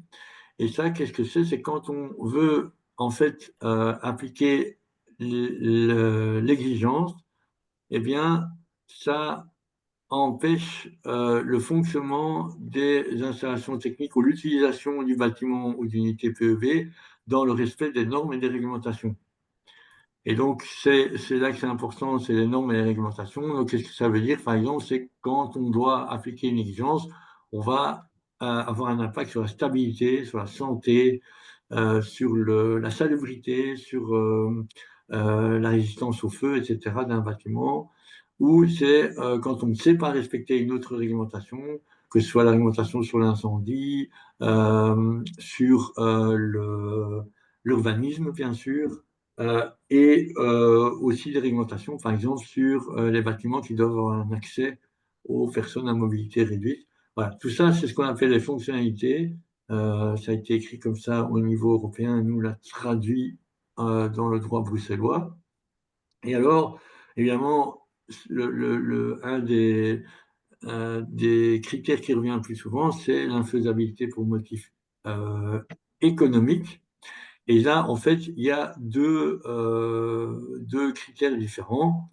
Et ça, qu'est-ce que c'est? C'est quand on veut, en fait, appliquer l'exigence, eh bien, ça empêche le fonctionnement des installations techniques ou l'utilisation du bâtiment ou d'unités PEB dans le respect des normes et des réglementations. Et donc, c'est là que c'est important, c'est les normes et les réglementations. Donc, qu'est-ce que ça veut dire? Par exemple, c'est quand on doit appliquer une exigence, on va avoir un impact sur la stabilité, sur la santé, sur la salubrité, sur la résistance au feu, etc., d'un bâtiment, ou c'est quand on ne sait pas respecter une autre réglementation, que ce soit la réglementation sur l'incendie, sur l'urbanisme, bien sûr, et aussi des réglementations, par exemple, sur les bâtiments qui doivent avoir un accès aux personnes à mobilité réduite. Voilà, tout ça, c'est ce qu'on appelle les fonctionnalités. Ça a été écrit comme ça au niveau européen, nous l'a traduit dans le droit bruxellois. Et alors, évidemment, un des critères qui revient le plus souvent, c'est l'infaisabilité pour motif économique. Et là, en fait, il y a deux critères différents.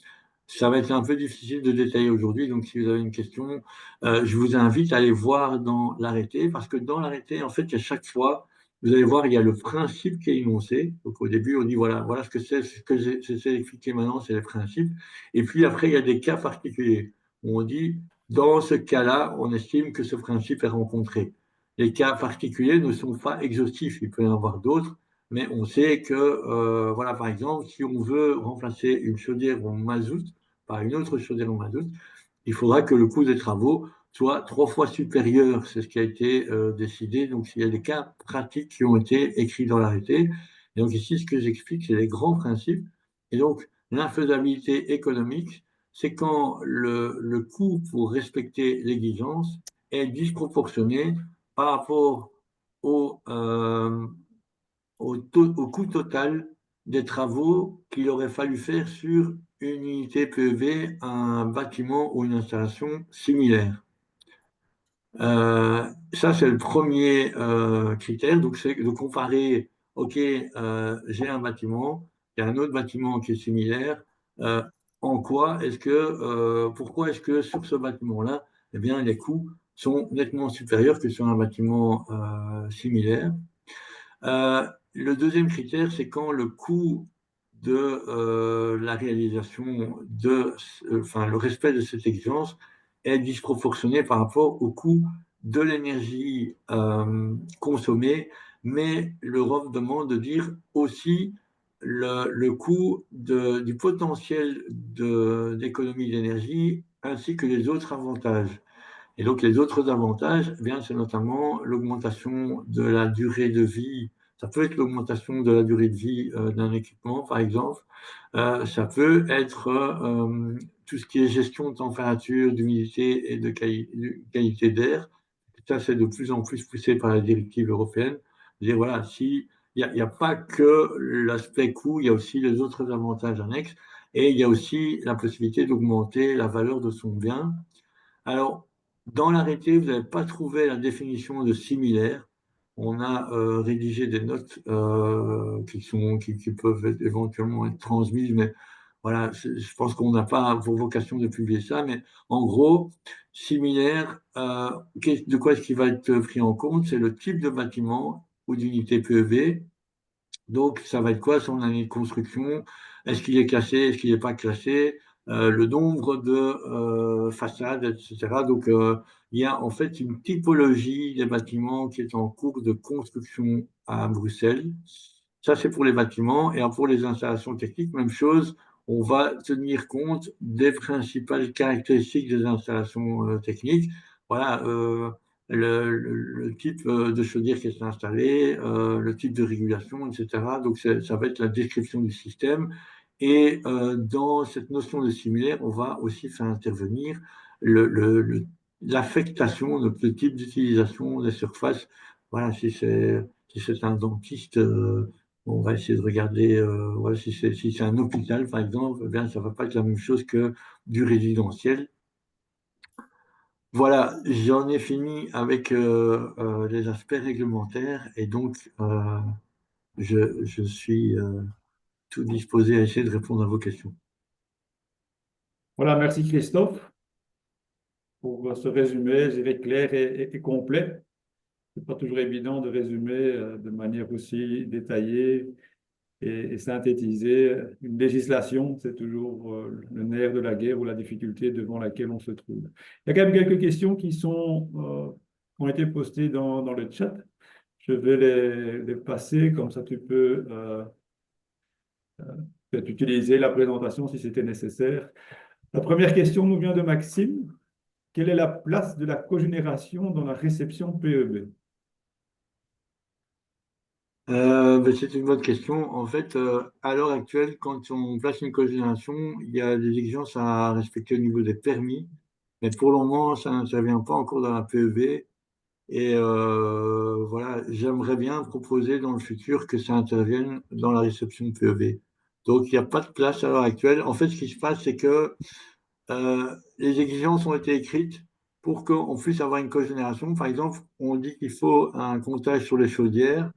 Ça va être un peu difficile de détailler aujourd'hui, donc si vous avez une question, je vous invite à aller voir dans l'arrêté, parce que dans l'arrêté, en fait, à chaque fois, vous allez voir, il y a le principe qui est énoncé. Donc au début, on dit voilà ce que c'est, ce que j'essaie d'expliquer maintenant, c'est les principes. Et puis après, il y a des cas particuliers où on dit, dans ce cas-là, on estime que ce principe est rencontré. Les cas particuliers ne sont pas exhaustifs, il peut y en avoir d'autres, mais on sait que, voilà, par exemple, si on veut remplacer une chaudière au mazout par une autre chaudière au mazout, il faudra que le coût des travaux soit 3 fois supérieur. C'est ce qui a été décidé. Donc, il y a des cas pratiques qui ont été écrits dans l'arrêté. Et donc, ici, ce que j'explique, c'est les grands principes. Et donc, l'infaisabilité économique, c'est quand le coût pour respecter l'exigence est disproportionné par rapport au, au coût total des travaux qu'il aurait fallu faire sur une unité PEV, un bâtiment ou une installation similaire. Ça, c'est le premier critère. Donc, c'est de comparer, OK, j'ai un bâtiment, il y a un autre bâtiment qui est similaire. euh, pourquoi est-ce que sur ce bâtiment-là, eh bien, les coûts sont nettement supérieurs que sur un bâtiment similaire? Le deuxième critère, c'est quand le coût de la réalisation enfin, le respect de cette exigence est disproportionné par rapport au coût de l'énergie consommée, mais l'Europe demande de dire aussi le coût du potentiel d'économie d'énergie ainsi que les autres avantages. Et donc, les autres avantages, eh bien, c'est notamment l'augmentation de la durée de vie. Ça peut être l'augmentation de la durée de vie d'un équipement, par exemple. Ça peut être tout ce qui est gestion de température, d'humidité et de qualité d'air. Ça, c'est de plus en plus poussé par la directive européenne. Dire, voilà, si, il n'y a pas que l'aspect coût, il y a aussi les autres avantages annexes. Et il y a aussi la possibilité d'augmenter la valeur de son bien. Alors, dans l'arrêté, vous n'avez pas trouvé la définition de similaire. On a rédigé des notes qui peuvent éventuellement être transmises, mais voilà, je pense qu'on n'a pas pour vocation de publier ça. Mais en gros, similaire, de quoi est-ce qui va être pris en compte? C'est le type de bâtiment ou d'unité PEV. Donc, ça va être quoi son année de construction? Est-ce qu'il est classé? Est-ce qu'il n'est pas classé? Le nombre de façades, etc. Donc, il y a en fait une typologie des bâtiments qui est en cours de construction à Bruxelles. Ça, c'est pour les bâtiments. Et pour les installations techniques, même chose. On va tenir compte des principales caractéristiques des installations techniques. Voilà. Le type de chaudière qui est installé, le type de régulation, etc. Donc, ça va être la description du système. Et dans cette notion de similaire, on va aussi faire intervenir l'affectation, donc le type d'utilisation des surfaces. Voilà, si c'est un dentiste, on va essayer de regarder, voilà, si c'est un hôpital, par exemple, eh bien, ça ne va pas être la même chose que du résidentiel. Voilà, j'en ai fini avec les aspects réglementaires et donc je suis tout disposé à essayer de répondre à vos questions. Voilà, merci Christophe pour ce résumé, je dirais, clair et complet. Ce n'est pas toujours évident de résumer de manière aussi détaillée et synthétiser une législation. C'est toujours le nerf de la guerre ou la difficulté devant laquelle on se trouve. Il y a quand même quelques questions qui ont été postées dans le chat. Je vais les passer, comme ça tu peux peut-être utiliser la présentation si c'était nécessaire. La première question nous vient de Maxime. Quelle est la place de la cogénération dans la réception PEB? Ben, c'est une bonne question. En fait, à l'heure actuelle, quand on place une cogénération, il y a des exigences à respecter au niveau des permis, mais pour le moment, ça n'intervient pas encore dans la PEV. Et voilà, j'aimerais bien proposer dans le futur que ça intervienne dans la réception de PEV. Donc, il n'y a pas de place à l'heure actuelle. En fait, ce qui se passe, c'est que les exigences ont été écrites pour qu'on puisse avoir une cogénération. Par exemple, on dit qu'il faut un comptage sur les chaudières.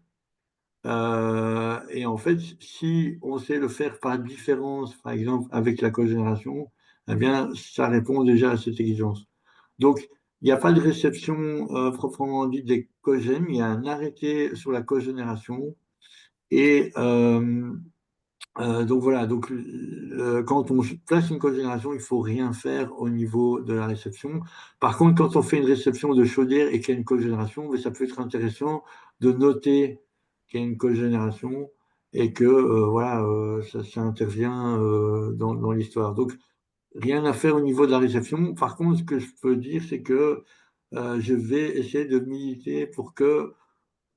Et en fait, si on sait le faire par différence, par exemple, avec la cogénération, eh bien, ça répond déjà à cette exigence. Donc, il n'y a pas de réception proprement dit des cogènes, il y a un arrêté sur la cogénération. Et donc voilà, donc quand on place une cogénération, il faut rien faire au niveau de la réception. Par contre, quand on fait une réception de chaudière et qu'il y a une cogénération, ben, ça peut être intéressant de noter qu'il y a une cogénération et que voilà, ça intervient dans l'histoire. Donc rien à faire au niveau de la réception. Par contre, ce que je peux dire, c'est que je vais essayer de militer pour que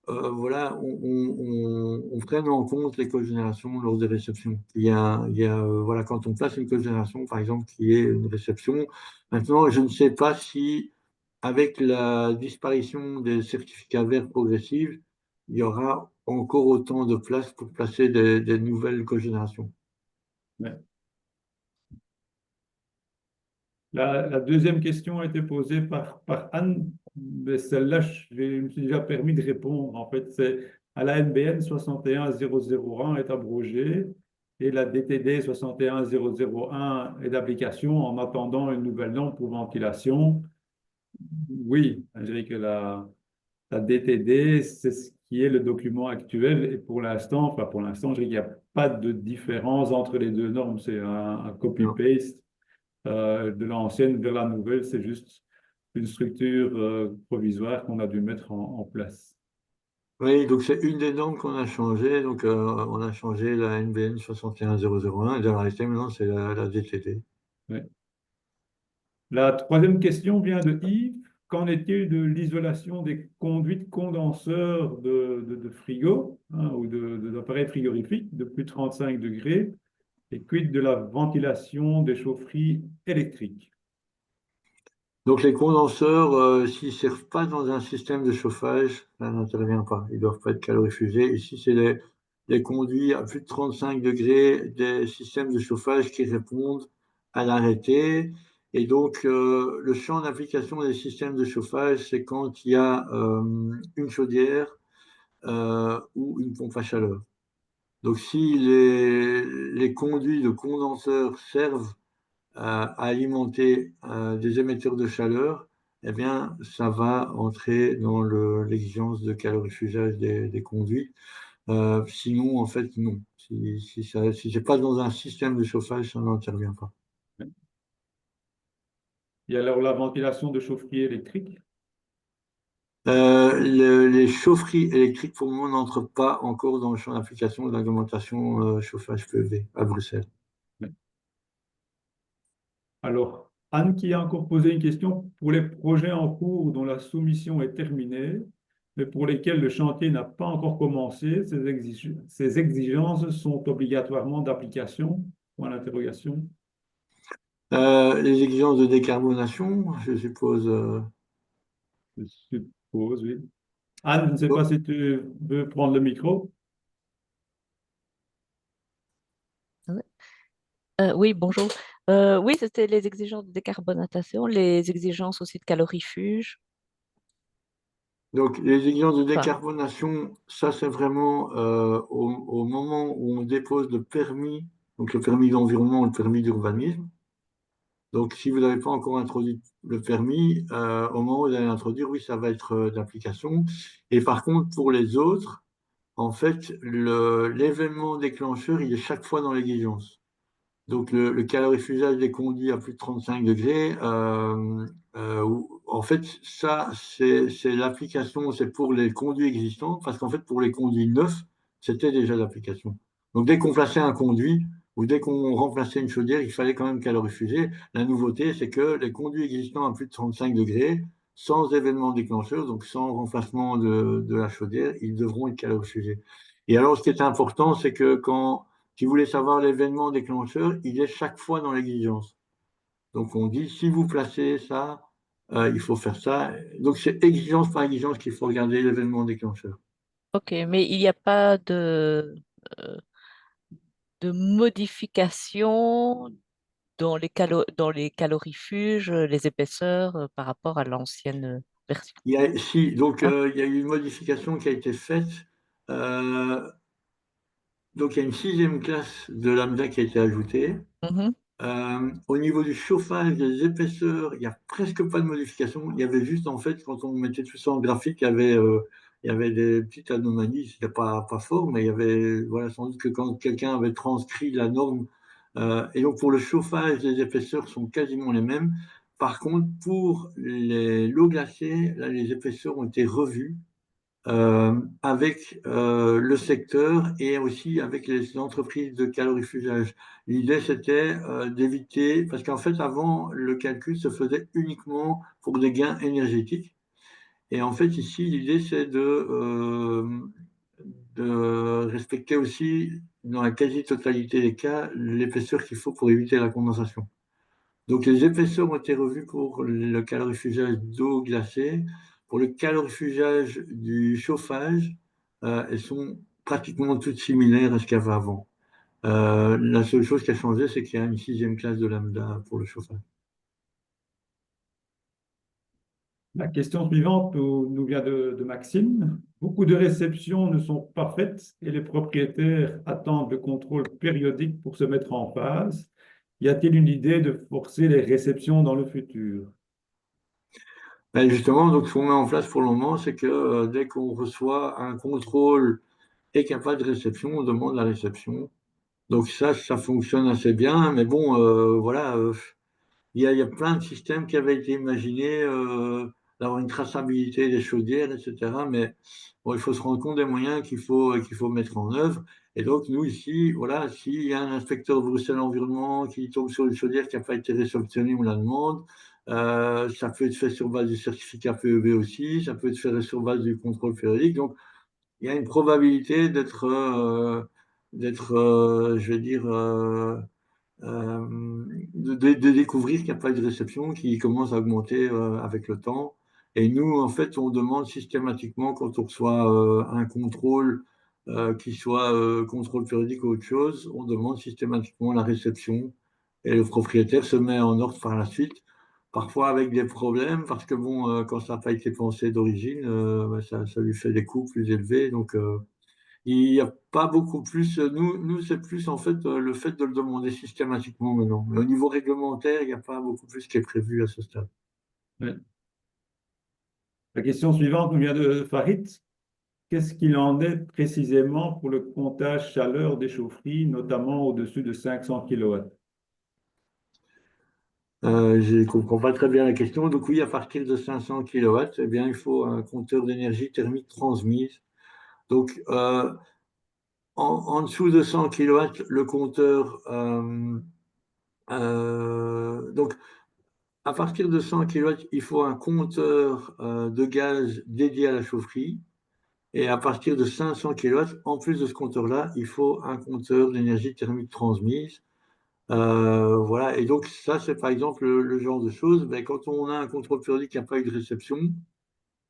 voilà, on prenne en compte les cogénérations lors des réceptions. Voilà, quand on place une cogénération, par exemple, qui est une réception. Maintenant, je ne sais pas si, avec la disparition des certificats verts progressifs, il y aura encore autant de place pour placer des nouvelles cogénérations. Ouais. La deuxième question a été posée par Anne, mais celle-là, je me suis déjà permis de répondre. En fait, c'est à la NBN 61001 est abrogée et la DTD 61001 est d'application en attendant une nouvelle norme pour ventilation. Oui, je dirais que la DTD, c'est ce qui est le document actuel et pour l'instant, enfin pour l'instant, je dirais qu'il n'y a pas de différence entre les deux normes. C'est un Non. copy-paste de l'ancienne vers la nouvelle, c'est juste une structure provisoire qu'on a dû mettre en place. Oui, donc c'est une des normes qu'on a changées. Donc on a changé la NBN 61001 et dans la réalité maintenant c'est la DTD. Ouais. La troisième question vient de Yves. Qu'en est-il de l'isolation des conduites condenseurs de frigo ou d'appareils frigorifiques de plus de 35 degrés et quid de la ventilation des chaufferies électriques? Donc les condenseurs, s'ils ne servent pas dans un système de chauffage, ça n'intervient pas. Ils ne doivent pas être calorifugés. Ici, c'est les conduits à plus de 35 degrés, des systèmes de chauffage qui répondent à l'arrêté. Et donc, le champ d'application des systèmes de chauffage, c'est quand il y a une chaudière ou une pompe à chaleur. Donc, si les conduits de condenseurs servent à alimenter des émetteurs de chaleur, eh bien, ça va entrer dans l'exigence de calorifugage des conduits. Sinon, en fait, non. Si c'est pas dans un système de chauffage, ça n'intervient pas. Et alors la ventilation de chaufferie électrique? Les chaufferies électriques, pour le moment, n'entrent pas encore dans le champ d'application de l'augmentation chauffage PEV à Bruxelles. Alors, Anne qui a encore posé une question pour les projets en cours dont la soumission est terminée, mais pour lesquels le chantier n'a pas encore commencé, ces exigences sont obligatoirement d'application? Point d'interrogation. Les exigences de décarbonation, je suppose. Je suppose, oui. Anne, je ne sais pas Donc, si tu veux prendre le micro. Oui, bonjour. Oui, c'était les exigences de décarbonatation, les exigences aussi de calorifuge. Donc, les exigences de Enfin, décarbonation, ça, c'est vraiment au moment où on dépose le permis, donc le permis d'environnement ou le permis d'urbanisme. Donc, si vous n'avez pas encore introduit le permis, au moment où vous allez l'introduire, oui, ça va être d'application. Et par contre, pour les autres, en fait, l'événement déclencheur, il est chaque fois dans l'exigence. Donc, le calorifugage des conduits à plus de 35 degrés, en fait, ça, c'est l'application, c'est pour les conduits existants, parce qu'en fait, pour les conduits neufs, c'était déjà l'application. Donc, dès qu'on plaçait un conduit ou dès qu'on remplaçait une chaudière, il fallait quand même calorifuger. La nouveauté, c'est que les conduits existants à plus de 35 degrés, sans événement déclencheur, donc sans remplacement de la chaudière, ils devront être calorifugés. Et alors, ce qui est important, c'est que quand si vous voulez savoir l'événement déclencheur, il est chaque fois dans l'exigence. Donc on dit, si vous placez ça, il faut faire ça. Donc c'est exigence par exigence qu'il faut regarder l'événement déclencheur. ok, mais il n'y a pas de modification dans les calorifuges, les épaisseurs par rapport à l'ancienne version. Donc Hein? il y a eu une modification qui a été faite. Euh, donc il y a une sixième classe de lambda qui a été ajoutée. Mhm. Au niveau du chauffage, des épaisseurs, il n'y a presque pas de modification. Il y avait juste, en fait, quand on mettait tout ça en graphique, il y avait des petites anomalies. C'était pas fort, mais il y avait, voilà, sans doute que quand quelqu'un avait transcrit la norme. Et donc, pour le chauffage, les épaisseurs sont quasiment les mêmes. Par contre, pour l'eau glacée, là, les épaisseurs ont été revues avec le secteur et aussi avec les entreprises de calorifugage. L'idée, c'était d'éviter, parce qu'en fait, avant, le calcul se faisait uniquement pour des gains énergétiques. Et en fait, ici, l'idée, c'est de respecter aussi, dans la quasi-totalité des cas, l'épaisseur qu'il faut pour éviter la condensation. Donc, les épaisseurs ont été revues pour le calorifugage d'eau glacée. Pour le calorifugage du chauffage, elles sont pratiquement toutes similaires à ce qu'il y avait avant. La seule chose qui a changé, c'est qu'il y a une sixième classe de lambda pour le chauffage. La question suivante nous vient de Maxime. Beaucoup de réceptions ne sont pas faites et les propriétaires attendent le contrôle périodique pour se mettre en phase. Y a-t-il une idée de forcer les réceptions dans le futur? Ben justement, donc, ce qu'on met en place pour le moment, c'est que dès qu'on reçoit un contrôle et qu'il n'y a pas de réception, on demande la réception. Donc ça fonctionne assez bien. Mais bon, voilà, il y a plein de systèmes qui avaient été imaginés, d'avoir une traçabilité des chaudières, etc. Mais bon, il faut se rendre compte des moyens qu'il faut mettre en œuvre. Et donc, nous, ici, voilà, s'il y a un inspecteur de Bruxelles Environnement qui tombe sur une chaudière qui n'a pas été réceptionnée, on la demande. Ça peut être fait sur base du certificat PEB aussi, ça peut être fait sur base du contrôle périodique. Donc, il y a une probabilité d'être, je vais dire, de découvrir qu'il n'y a pas eu de réception qui commence à augmenter avec le temps. Et nous, en fait, on demande systématiquement, quand on reçoit un contrôle, qui soit contrôle périodique ou autre chose, on demande systématiquement la réception. Et le propriétaire se met en ordre par la suite, parfois avec des problèmes, parce que bon, quand ça n'a pas été pensé d'origine, bah, ça lui fait des coûts plus élevés. Donc, il n'y a pas beaucoup plus. Nous c'est plus en fait le fait de le demander systématiquement maintenant. Mais au niveau réglementaire, il n'y a pas beaucoup plus qui est prévu à ce stade. Ouais. La question suivante nous vient de Farid. Qu'est-ce qu'il en est précisément pour le comptage chaleur des chaufferies, notamment au-dessus de 500 kW? Je ne comprends pas très bien la question. Donc oui, à partir de 500 kW, eh bien, il faut un compteur d'énergie thermique transmise. Donc en dessous de 100 kW, le compteur. Donc à partir de 100 kW, il faut un compteur de gaz dédié à la chaufferie. Et à partir de 500 kW, en plus de ce compteur-là, il faut un compteur d'énergie thermique transmise. Voilà. Et donc, ça, c'est par exemple le genre de choses. Ben, quand on a un contrôle périodique qui n'a pas eu de réception,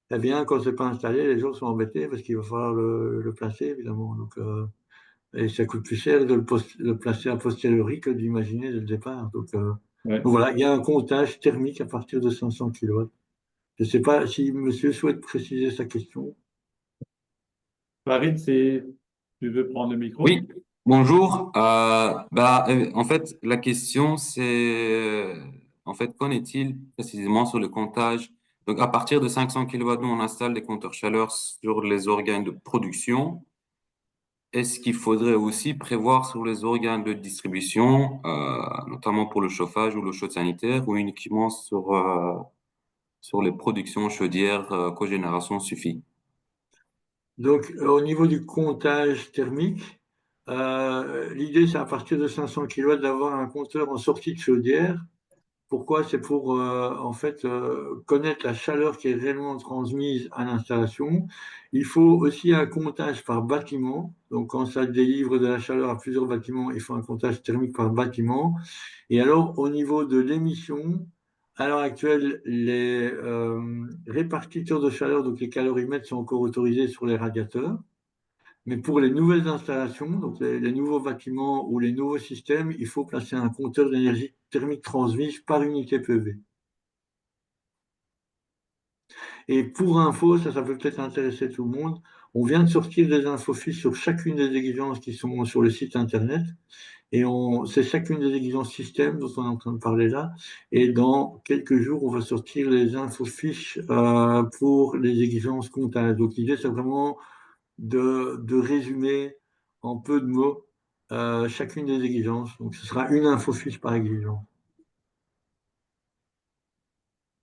eh bien, quand c'est pas installé, les gens sont embêtés parce qu'il va falloir le placer, évidemment. Donc, et ça coûte plus cher de le placer a posteriori que d'imaginer dès le départ. Ouais. Donc voilà, il y a un comptage thermique à partir de 500 kW. Je ne sais pas si monsieur souhaite préciser sa question. Farid, tu veux prendre le micro? Oui, bonjour. En fait, la question, c'est, en fait, qu'en est-il précisément sur le comptage? Donc, à partir de 500 kW, nous, on installe des compteurs chaleur sur les organes de production. Est-ce qu'il faudrait aussi prévoir sur les organes de distribution, notamment pour le chauffage ou l'eau chaude sanitaire, ou uniquement sur les productions chaudières, cogénération suffit? Donc, au niveau du comptage thermique, l'idée, c'est à partir de 500 kW d'avoir un compteur en sortie de chaudière. Pourquoi? C'est pour, en fait, connaître la chaleur qui est réellement transmise à l'installation. Il faut aussi un comptage par bâtiment. Donc, quand ça délivre de la chaleur à plusieurs bâtiments, il faut un comptage thermique par bâtiment. Et alors, au niveau de l'émission, à l'heure actuelle, les répartiteurs de chaleur, donc les calorimètres, sont encore autorisés sur les radiateurs. Mais pour les nouvelles installations, donc les nouveaux bâtiments ou les nouveaux systèmes, il faut placer un compteur d'énergie thermique transmise par unité PEV. Et pour info, ça peut peut-être intéresser tout le monde, on vient de sortir des infofiches sur chacune des exigences qui sont sur le site internet. Et c'est chacune des exigences système dont on est en train de parler là. Et dans quelques jours, on va sortir les infofiches pour les exigences comptables. Donc l'idée, c'est vraiment de résumer en peu de mots chacune des exigences. Donc ce sera une infofiche par exigence.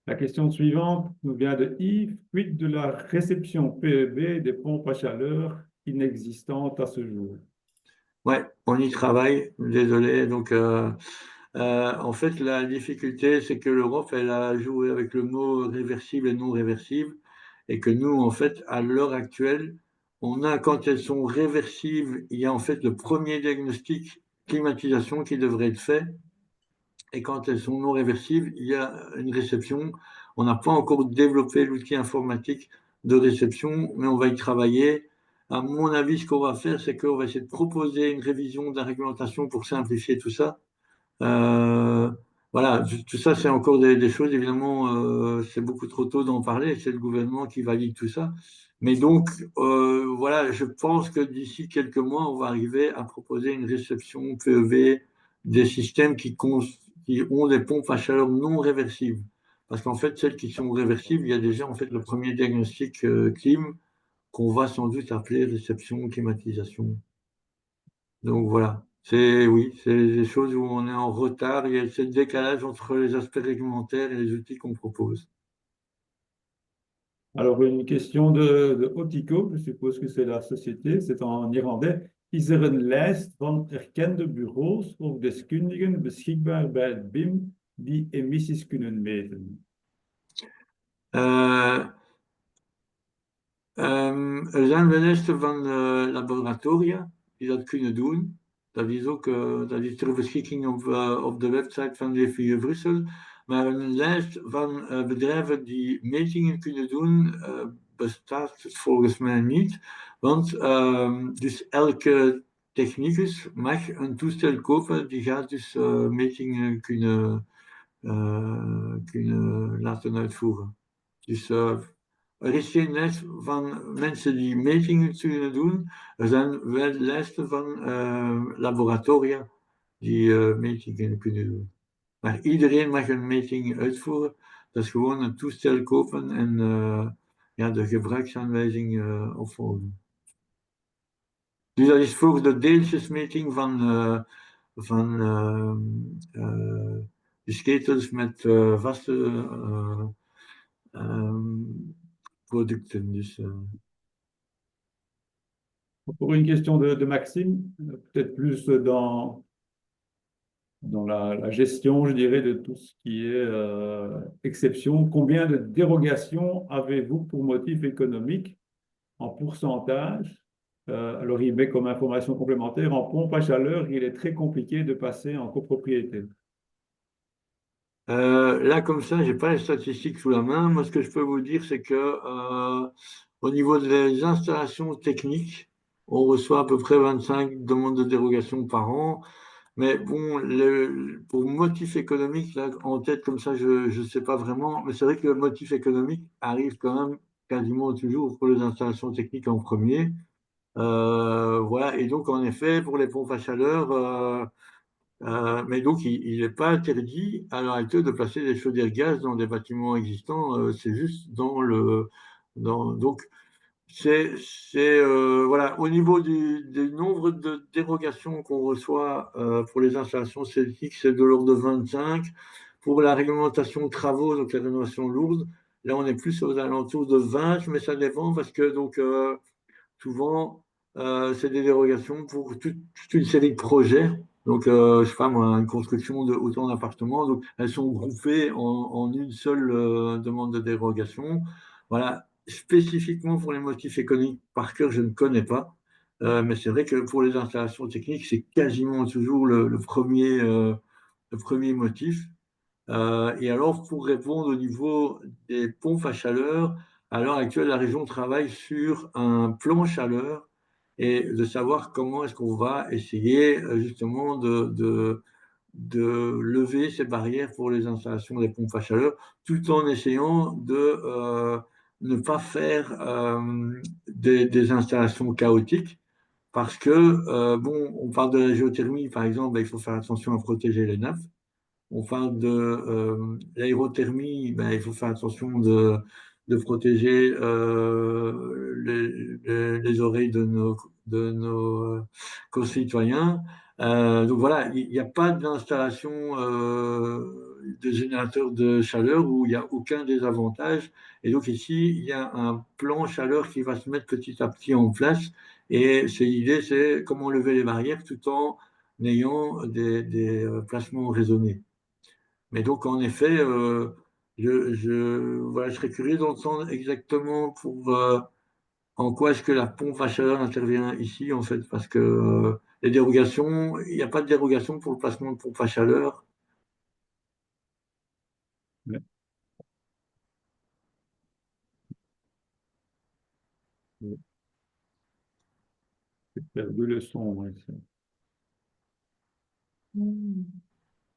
La question suivante nous vient de Yves. Quid de la réception PEB des pompes à chaleur inexistantes à ce jour? Ouais, on y travaille, désolé. Donc, en fait, la difficulté, c'est que l'Europe, elle a joué avec le mot réversible et non réversible, et que nous, en fait, à l'heure actuelle, on a, quand elles sont réversibles, il y a en fait le premier diagnostic climatisation qui devrait être fait, et quand elles sont non réversibles, il y a une réception. On n'a pas encore développé l'outil informatique de réception, mais on va y travailler. à mon avis, ce qu'on va faire, c'est qu'on va essayer de proposer une révision de la réglementation pour simplifier tout ça. Euh, voilà, tout ça, c'est encore des choses, évidemment, c'est beaucoup trop tôt d'en parler, c'est le gouvernement qui valide tout ça. Mais donc, voilà, je pense que d'ici quelques mois, on va arriver à proposer une réception PEV des systèmes qui ont des pompes à chaleur non réversibles. Parce qu'en fait, celles qui sont réversibles, il y a déjà en fait le premier diagnostic clim qu'on va sans doute appeler réception climatisation. Donc voilà, oui, c'est des choses où on est en retard, il y a ce décalage entre les aspects réglementaires et les outils qu'on propose. Alors, une question de Otiko, je suppose que c'est la société, c'est en irlandais. Is er een lijst van erkende bureaus of deskundigen beschikbaar bij het BIM die emissies kunnen meten? Euh, Er zijn wel lijsten van laboratoria die dat kunnen doen. Dat is ook dat is ter beschikking op de website van de VU Brussel. Maar een lijst van bedrijven die metingen kunnen doen bestaat volgens mij niet. Want dus elke technicus mag een toestel kopen die gaat dus metingen kunnen laten uitvoeren. Dus er is geen lijst van mensen die metingen kunnen doen. Er zijn wel lijsten van laboratoria die metingen kunnen doen. Maar iedereen mag een meting uitvoeren. Dat is gewoon een toestel kopen en ja, de gebruiksaanwijzing opvolgen. Dus dat is voor de deeltjesmeting van de ketels met vaste producten. Dus, Pour une question de Maxime, peut-être plus dans la gestion, je dirais, de tout ce qui est exception. Combien de dérogations avez-vous pour motif économique en pourcentage? Alors, il met comme information complémentaire, en pompe à chaleur, il est très compliqué de passer en copropriété. là, comme ça, j'ai pas les statistiques sous la main. Moi, ce que je peux vous dire, c'est que au niveau des installations techniques, on reçoit à peu près 25 demandes de dérogation par an. Mais bon, pour motif économique, là, en tête comme ça, je ne sais pas vraiment. Mais c'est vrai que le motif économique arrive quand même quasiment toujours pour les installations techniques en premier. Voilà. Et donc, en effet, pour les pompes à chaleur, mais donc, il n'est pas interdit à l'heure actuelle de placer des chaudières gaz dans des bâtiments existants. C'est juste donc, voilà, au niveau du nombre de dérogations qu'on reçoit pour les installations celtiques, c'est de l'ordre de 25. Pour la réglementation de travaux, donc la rénovation lourde, là, on est plus aux alentours de 20, mais ça dépend parce que donc souvent, c'est des dérogations pour toute une série de projets. Donc, je sais pas moi, une construction de autant d'appartements. Donc, elles sont groupées en une seule demande de dérogation. Voilà. Spécifiquement pour les motifs économiques, par cœur, je ne connais pas. Mais c'est vrai que pour les installations techniques, c'est quasiment toujours le premier motif. Et alors, pour répondre au niveau des pompes à chaleur, à l'heure actuelle, la région travaille sur un plan chaleur et de savoir comment est-ce qu'on va essayer justement de lever ces barrières pour les installations des pompes à chaleur, tout en essayant de ne pas faire des installations chaotiques. Parce que, bon, on parle de la géothermie, par exemple, ben, il faut faire attention à protéger les nappes. On parle de l'aérothermie, ben, il faut faire attention de protéger les oreilles de nos concitoyens. Donc voilà, il n'y a pas d'installation de générateur de chaleur où il n'y a aucun désavantage. Et donc ici, il y a un plan chaleur qui va se mettre petit à petit en place. Et l'idée, c'est comment lever les barrières tout en ayant des placements raisonnés. Mais donc, en effet, voilà, je serais curieux d'entendre exactement en quoi est-ce que la pompe à chaleur intervient ici, en fait, parce que les dérogations, il n'y a pas de dérogation pour le placement de pompe à chaleur. Ouais. perdu le son. Oui. Hmm.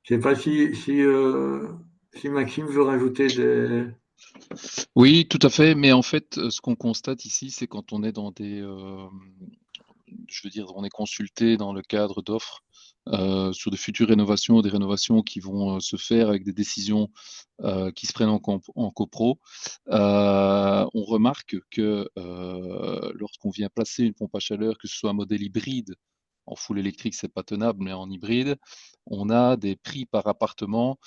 Je ne sais pas si Maxime veut rajouter des... Oui, tout à fait. Mais en fait, ce qu'on constate ici, c'est quand on est dans je veux dire, on est consulté dans le cadre d'offres sur de futures rénovations, des rénovations qui vont se faire avec des décisions qui se prennent en copro. On remarque que lorsqu'on vient placer une pompe à chaleur, que ce soit un modèle hybride, en full électrique, c'est pas tenable, mais en hybride, on a des prix par appartement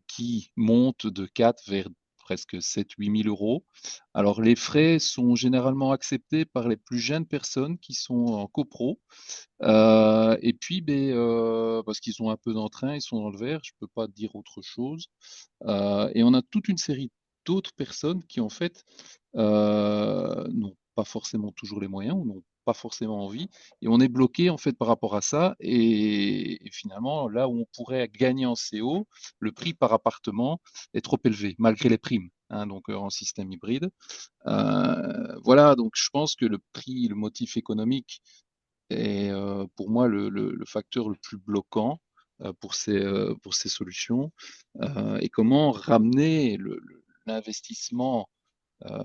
qui montent de 4 vers presque 7 000 à 8 000 euros. Alors, les frais sont généralement acceptés par les plus jeunes personnes qui sont en copro. Et puis, parce qu'ils ont un peu d'entrain, ils sont dans le vert, je ne peux pas dire autre chose. Et on a toute une série d'autres personnes qui, en fait, n'ont pas forcément toujours les moyens ou n'ont pas forcément envie. Et on est bloqué, en fait, par rapport à ça. Et finalement, là où on pourrait gagner en CO, le prix par appartement est trop élevé, malgré les primes, hein, donc en système hybride. Voilà, donc je pense que le prix, le motif économique est pour moi le facteur le plus bloquant pour ces solutions. Et comment ramener l'investissement, euh,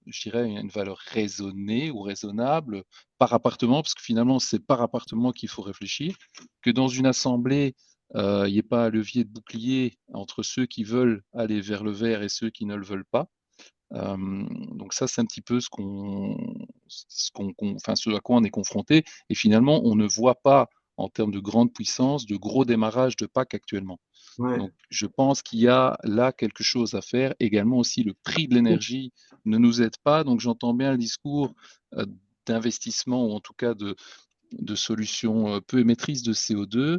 je dirais, à une valeur raisonnée ou raisonnable par appartement, parce que finalement, c'est par appartement qu'il faut réfléchir, que dans une assemblée, il n'y ait pas un levier de bouclier entre ceux qui veulent aller vers le vert et ceux qui ne le veulent pas. Donc ça, c'est un petit peu enfin, ce à quoi on est confronté. Et finalement, on ne voit pas en termes de grande puissance, de gros démarrage de PAC actuellement. Ouais. Donc je pense qu'il y a là quelque chose à faire. Également aussi, le prix de l'énergie ne nous aide pas. Donc j'entends bien le discours d'investissement ou en tout cas de solutions peu émettrices de CO2,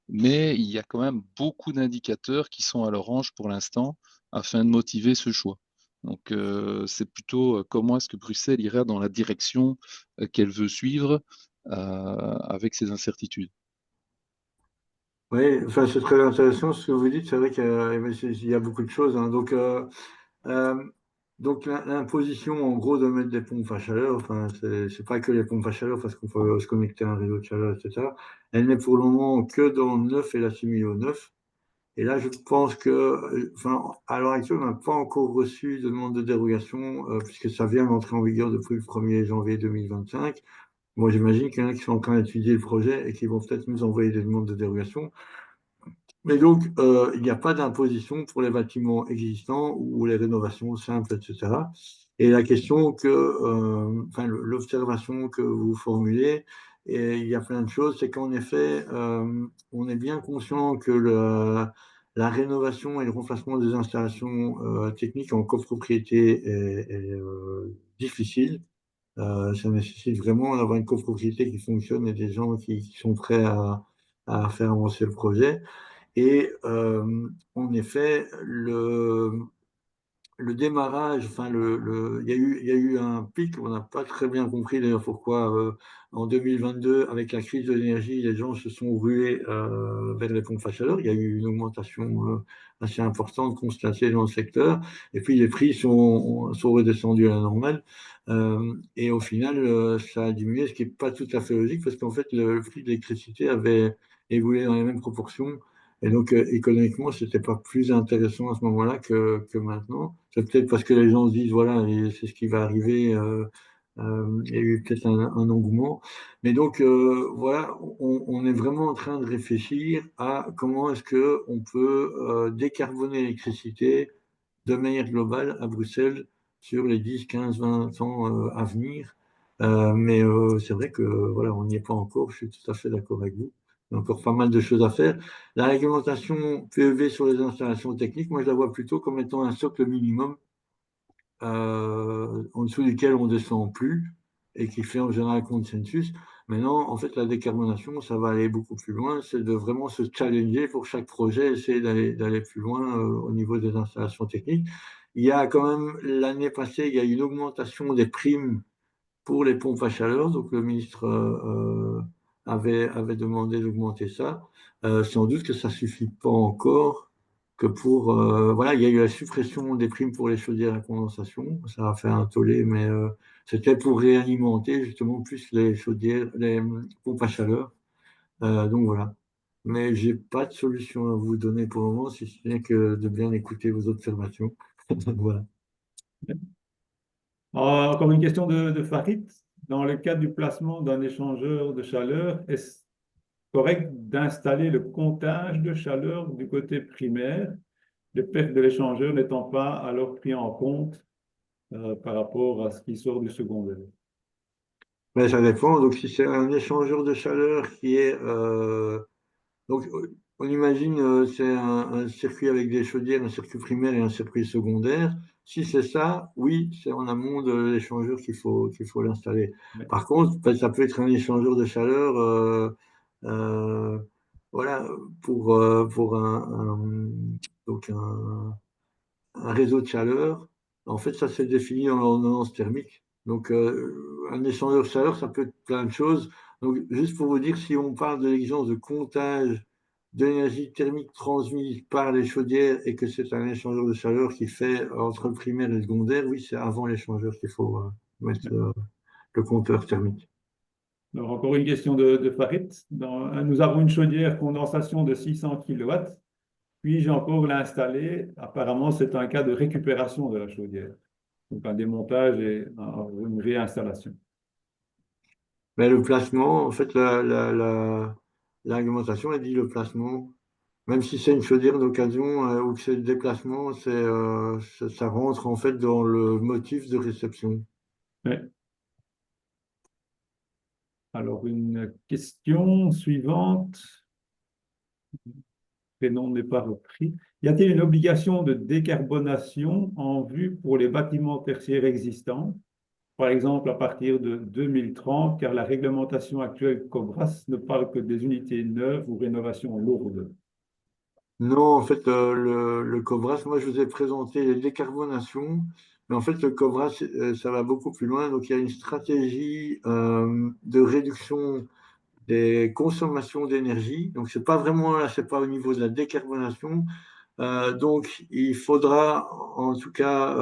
mais il y a quand même beaucoup d'indicateurs qui sont à l'orange pour l'instant afin de motiver ce choix. Donc, c'est plutôt comment est-ce que Bruxelles irait dans la direction qu'elle veut suivre avec ces incertitudes. Oui, enfin, c'est très intéressant ce que vous dites. C'est vrai qu'il y a beaucoup de choses, hein. Euh, donc l'imposition, en gros, de mettre des pompes à chaleur, enfin, c'est pas que les pompes à chaleur parce qu'on peut se connecter à un réseau de chaleur, etc. Elle n'est pour le moment que dans le neuf et l'assimilée au neuf. Et là, je pense que, enfin, à l'heure actuelle, on n'a pas encore reçu de demande de dérogation, puisque ça vient d'entrer en vigueur depuis le 1er janvier 2025. Moi, j'imagine qu'il y en a qui sont en train d'étudier le projet et qui vont peut-être nous envoyer des demandes de dérogation. Mais donc, il n'y a pas d'imposition pour les bâtiments existants ou les rénovations simples, etc. Et la question enfin, l'observation que vous formulez, et il y a plein de choses, c'est qu'en effet, on est bien conscient que la rénovation et le remplacement des installations techniques en copropriété est difficile. Ça nécessite vraiment d'avoir une copropriété qui fonctionne et des gens qui sont prêts à faire avancer le projet. Et en effet, le démarrage, enfin, il y a eu un pic, on n'a pas très bien compris d'ailleurs pourquoi en 2022, avec la crise de l'énergie, les gens se sont rués vers les pompes à chaleur. Il y a eu une augmentation assez importante constatée dans le secteur. Et puis les prix sont redescendus à la normale. Et au final, ça a diminué, ce qui n'est pas tout à fait logique parce qu'en fait, le prix de l'électricité avait évolué dans les mêmes proportions. Et donc, économiquement, c'était pas plus intéressant à ce moment-là que maintenant. C'est peut-être parce que les gens se disent, voilà, et c'est ce qui va arriver. Il y a eu peut-être un engouement. Mais donc, voilà, on est vraiment en train de réfléchir à comment est-ce que on peut décarboner l'électricité de manière globale à Bruxelles sur les 10, 15, 20 ans à venir. Mais c'est vrai que voilà, on n'y est pas encore. Je suis tout à fait d'accord avec vous. Il y a encore pas mal de choses à faire. La réglementation PEV sur les installations techniques, moi, je la vois plutôt comme étant un socle minimum en dessous duquel on ne descend plus et qui fait en général consensus. Maintenant, en fait, la décarbonation, ça va aller beaucoup plus loin. C'est de vraiment se challenger pour chaque projet, essayer d'aller plus loin au niveau des installations techniques. Il y a quand même, l'année passée, il y a eu une augmentation des primes pour les pompes à chaleur. Donc, le ministre avait demandé d'augmenter ça. Sans doute que ça ne suffit pas encore que pour, voilà, il y a eu la suppression des primes pour les chaudières à condensation, ça a fait un tollé, mais c'était pour réalimenter justement plus les chaudières, les pompes à chaleur. Donc voilà. Mais j'ai pas de solution à vous donner pour le moment, si ce n'est que de bien écouter vos observations. Voilà. Encore une question de Farid. Dans le cadre du placement d'un échangeur de chaleur, est-ce correct d'installer le comptage de chaleur du côté primaire, les pertes de l'échangeur n'étant pas alors pris en compte par rapport à ce qui sort du secondaire? Mais ça dépend. Donc, si c'est un échangeur de chaleur qui est, donc, on imagine, c'est un circuit avec des chaudières, un circuit primaire et un circuit secondaire. Si c'est ça, oui, c'est en amont de l'échangeur qu'il faut l'installer. Mais Par contre, ben, ça peut être un échangeur de chaleur, euh, voilà, pour donc un réseau de chaleur. En fait, ça c'est défini dans l'ordonnance thermique. Donc, un échangeur de chaleur, ça peut être plein de choses. Donc, juste pour vous dire, si on parle de l'exigence de comptage de l'énergie thermique transmise par les chaudières et que c'est un échangeur de chaleur qui fait entre le primaire et le secondaire, oui, c'est avant l'échangeur qu'il faut mettre le compteur thermique. alors, encore une question de Farid. Nous avons une chaudière condensation de 600 kilowatts. Puis-je encore l'installer? Apparemment, c'est un cas de récupération de la chaudière. Donc, un démontage et une réinstallation. Mais le placement, en fait, l'argumentation, elle dit le placement. Même si c'est une chaudière d'occasion ou que c'est le déplacement, ça rentre en fait dans le motif de réception. Ouais. Alors, une question suivante. Le prénom n'est pas repris. Y a-t-il une obligation de décarbonation en vue pour les bâtiments tertiaires existants, par exemple à partir de 2030, car la réglementation actuelle COBRAS ne parle que des unités neuves ou rénovations lourdes? Non, en fait, le COBRAS, moi je vous ai présenté les décarbonations, mais en fait, le COBRAS, ça va beaucoup plus loin. Donc, il y a une stratégie de réduction des consommations d'énergie. Donc, c'est pas vraiment là, c'est pas au niveau de la décarbonation. Donc, il faudra, en tout cas,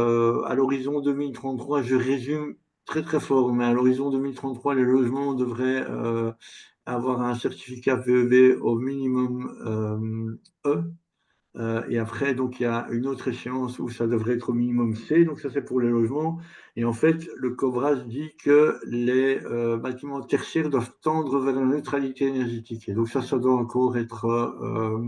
à l'horizon 2033, je résume très très fort, mais à l'horizon 2033, les logements devraient avoir un certificat PEV au minimum E. Et après, donc, il y a une autre échéance où ça devrait être au minimum C. Donc, ça, c'est pour les logements. Et en fait, le COBRAS dit que les bâtiments tertiaires doivent tendre vers la neutralité énergétique. Et donc, ça doit encore être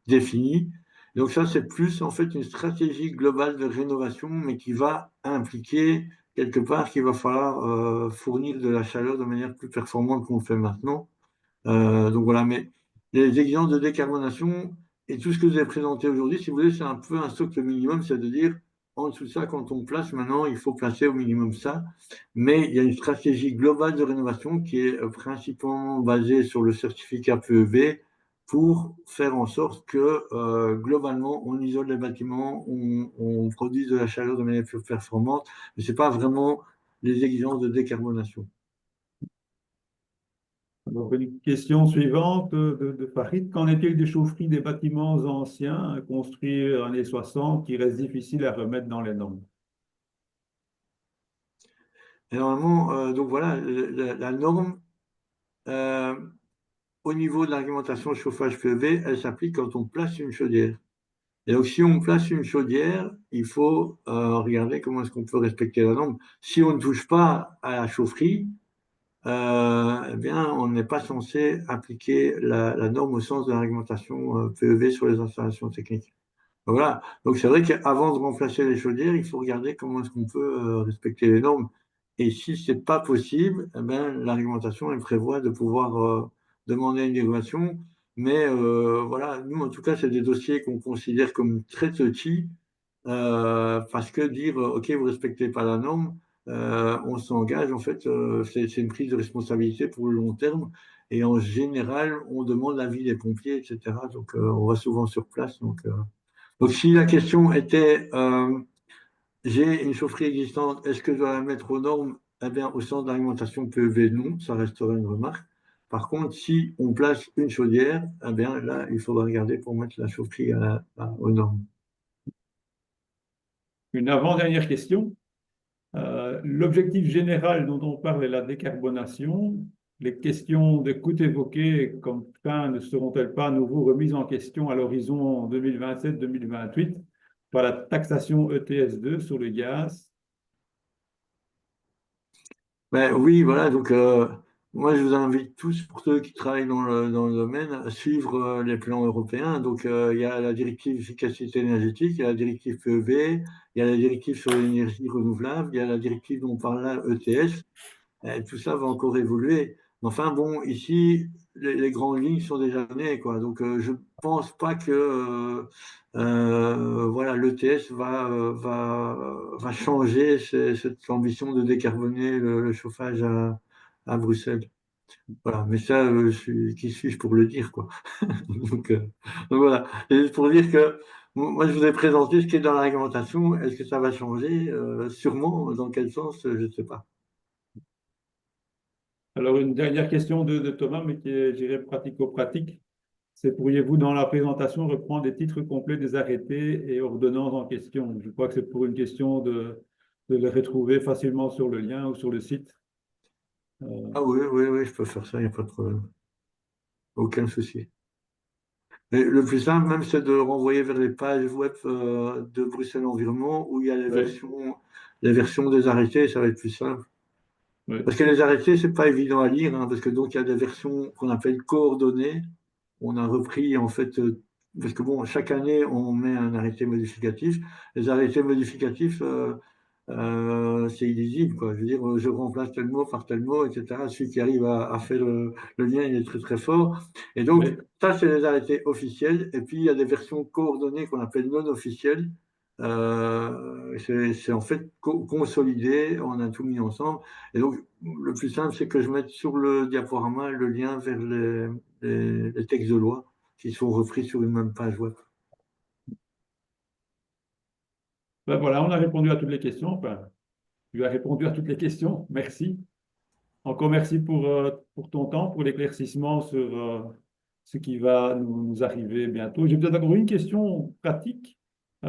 défini. Donc, ça, c'est plus, en fait, une stratégie globale de rénovation, mais qui va impliquer quelque part qu'il va falloir fournir de la chaleur de manière plus performante qu'on le fait maintenant. Donc voilà, mais les exigences de décarbonation et tout ce que vous avez présenté aujourd'hui, si vous voulez, c'est un peu un socle minimum, c'est de dire en dessous de ça, quand on place maintenant, il faut placer au minimum ça. Mais il y a une stratégie globale de rénovation qui est principalement basée sur le certificat PEV pour faire en sorte que globalement, on isole les bâtiments, on produise de la chaleur de manière plus performante, mais ce n'est pas vraiment les exigences de décarbonation. Alors, une question suivante de Farid. Qu'en est-il des chaufferies des bâtiments anciens construits dans les années 60 qui restent difficiles à remettre dans les normes? Et normalement, donc voilà, la norme, euh, au niveau de l'argumentation chauffage PEV, elle s'applique quand on place une chaudière. Et donc, si on place une chaudière, il faut regarder comment est-ce qu'on peut respecter la norme. Si on ne touche pas à la chaufferie, eh bien, on n'est pas censé appliquer la norme au sens de l'argumentation PEV sur les installations techniques. Voilà. Donc c'est vrai qu'avant de remplacer les chaudières, il faut regarder comment est-ce qu'on peut respecter les normes. Et si c'est pas possible, eh ben, l'argumentation elle prévoit de pouvoir demander une dérogation. Mais voilà, nous en tout cas, c'est des dossiers qu'on considère comme très touchy parce que dire OK, vous respectez pas la norme, on s'engage en fait, c'est une prise de responsabilité pour le long terme. Et en général, on demande l'avis des pompiers, etc. Donc on va souvent sur place. Donc, si la question était, j'ai une chaufferie existante, est-ce que je dois la mettre aux normes? Eh bien, au sens d'alimentation PEV, non, ça resterait une remarque. Par contre, si on place une chaudière, eh bien là, il faudra regarder pour mettre la chaufferie aux normes. Une avant-dernière question. L'objectif général dont on parle est la décarbonation. Les questions de coûts évoquées comme fin ne seront-elles pas à nouveau remises en question à l'horizon 2027-2028 par la taxation ETS2 sur le gaz? Ben, oui, voilà, donc moi je vous invite tous, pour ceux qui travaillent dans le domaine, à suivre les plans européens. Donc il y a la directive efficacité énergétique, il y a la directive PEV, il y a la directive sur l'énergie renouvelable, il y a la directive dont on parle là, ETS. Tout ça va encore évoluer. Enfin bon, ici, les grandes lignes sont déjà données, quoi. Donc je pense pas que voilà, l'ETS va changer cette ambition de décarboner le chauffage à Bruxelles. Voilà, mais ça, qui suis-je pour le dire, quoi. Donc, euh, donc voilà, et juste pour dire que moi, je vous ai présenté ce qui est dans la réglementation. Est-ce que ça va changer? Sûrement. Dans quel sens? Je ne sais pas. Alors, une dernière question de Thomas, mais qui est, je dirais, pratico-pratique. C'est pourriez-vous, dans la présentation, reprendre les titres complets des arrêtés et ordonnances en question? Je crois que c'est pour une question de les retrouver facilement sur le lien ou sur le site. Ah oui, oui, oui, je peux faire ça, il n'y a pas de problème. Aucun souci. Mais le plus simple, même, c'est de renvoyer vers les pages web de Bruxelles Environnement où il y a Oui, les versions des arrêtés, ça va être plus simple. oui, Parce que les arrêtés, c'est pas évident à lire, hein, parce que donc il y a des versions qu'on appelle coordonnées. On a repris en fait, parce que bon, chaque année on met un arrêté modificatif. Les arrêtés modificatifs, c'est illisible, quoi. Je veux dire, je remplace tel mot par tel mot, etc. Celui qui arrive à faire le lien, il est très très fort. Et donc, oui. ça, c'est les arrêtés officiels. Et puis, il y a des versions coordonnées qu'on appelle non officielles. C'est en fait consolidé, on a tout mis ensemble. Et donc, le plus simple, c'est que je mette sur le diaporama le lien vers les textes de loi qui sont repris sur une même page web. Ben voilà, on a répondu à toutes les questions. Enfin, tu as répondu à toutes les questions. Merci. Encore merci pour ton temps, pour l'éclaircissement sur ce qui va nous arriver bientôt. J'ai peut-être encore une question pratique.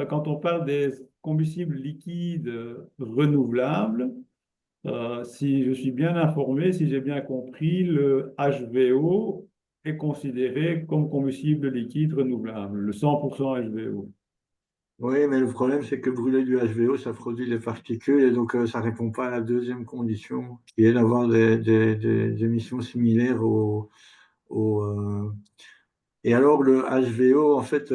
Quand on parle des combustibles liquides renouvelables, si je suis bien informé, si j'ai bien compris, le HVO est considéré comme combustible liquide renouvelable, le 100% HVO. Oui, mais le problème, c'est que brûler du HVO, ça produit des particules et donc ça répond pas à la deuxième condition, qui est d'avoir des émissions similaires Et alors, le HVO, en fait,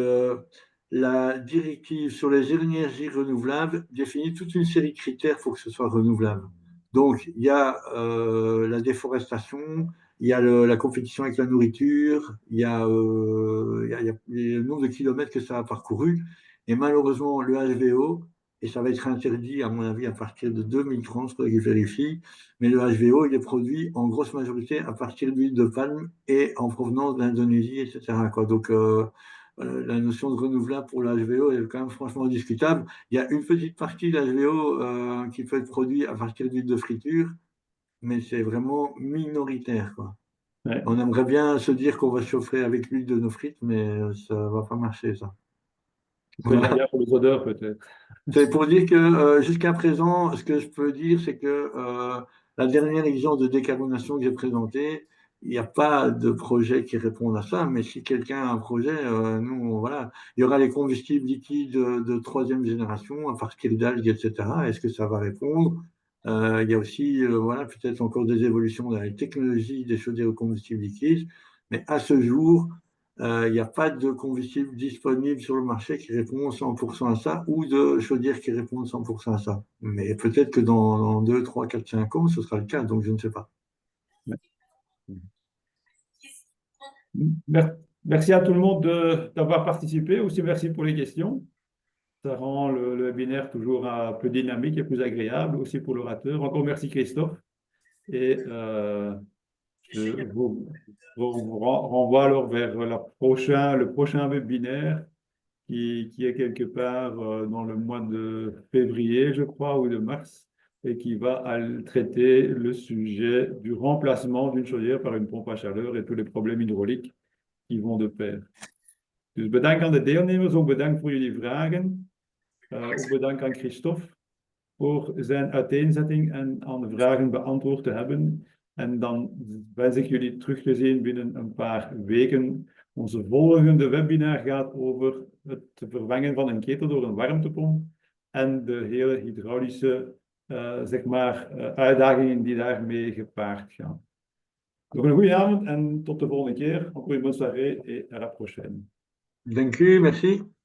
la directive sur les énergies renouvelables définit toute une série de critères pour que ce soit renouvelable. Donc, il y a la déforestation, il y a la compétition avec la nourriture, il y a le nombre de kilomètres que ça a parcouru. Et malheureusement, le HVO, et ça va être interdit, à mon avis, à partir de 2030, il faudrait que je vérifie, mais le HVO, il est produit en grosse majorité à partir d'huile de palme et en provenance d'Indonésie, etc., quoi. Donc, la notion de renouvelable pour le HVO est quand même franchement discutable. Il y a une petite partie de l'HVO qui peut être produit à partir d'huile de friture, mais c'est vraiment minoritaire, quoi. Ouais. On aimerait bien se dire qu'on va chauffer avec l'huile de nos frites, mais ça ne va pas marcher, ça. C'est Voilà. bien pour les odeurs, peut-être. C'est pour dire que jusqu'à présent, ce que je peux dire, c'est que la dernière exigence de décarbonation que j'ai présentée, il n'y a pas de projet qui réponde à ça, mais si quelqu'un a un projet, nous, voilà, il y aura les combustibles liquides de troisième génération à partir d'algues, etc. Est-ce que ça va répondre? Il y a aussi, voilà, peut-être encore des évolutions dans la technologie des chaudières au combustible liquide, mais à ce jour, il n'y a pas de combustible disponible sur le marché qui répond 100% à ça ou de chaudières qui répondent 100% à ça. Mais peut-être que dans 2, 3, 4, 5 ans, ce sera le cas, donc je ne sais pas. Mer- Merci à tout le monde d'avoir participé. Aussi, merci pour les questions. Ça rend le webinaire toujours un peu dynamique et plus agréable, aussi pour l'orateur. Encore merci, Christophe. Et je vous renvoie alors vers le prochain webinaire qui est quelque part dans le mois de février, je crois, ou de mars. et qui va traiter le sujet du remplacement d'une chaudière par une pompe à chaleur et tous les problèmes hydrauliques qui vont de pair. Dus bedankt aan de deelnemers, ook bedankt voor jullie vragen. Ook bedankt aan Christophe voor zijn uiteenzetting en aan de vragen beantwoord te hebben. En dan wens ik jullie terug te zien binnen een paar weken. Onze volgende webinar gaat over het vervangen van een ketel door een warmtepomp en de hele hydraulische uitdagingen die daarmee gepaard gaan. Nog een goede avond en tot de volgende keer. Encore une bonne soirée et à la prochaine. Dank u, merci.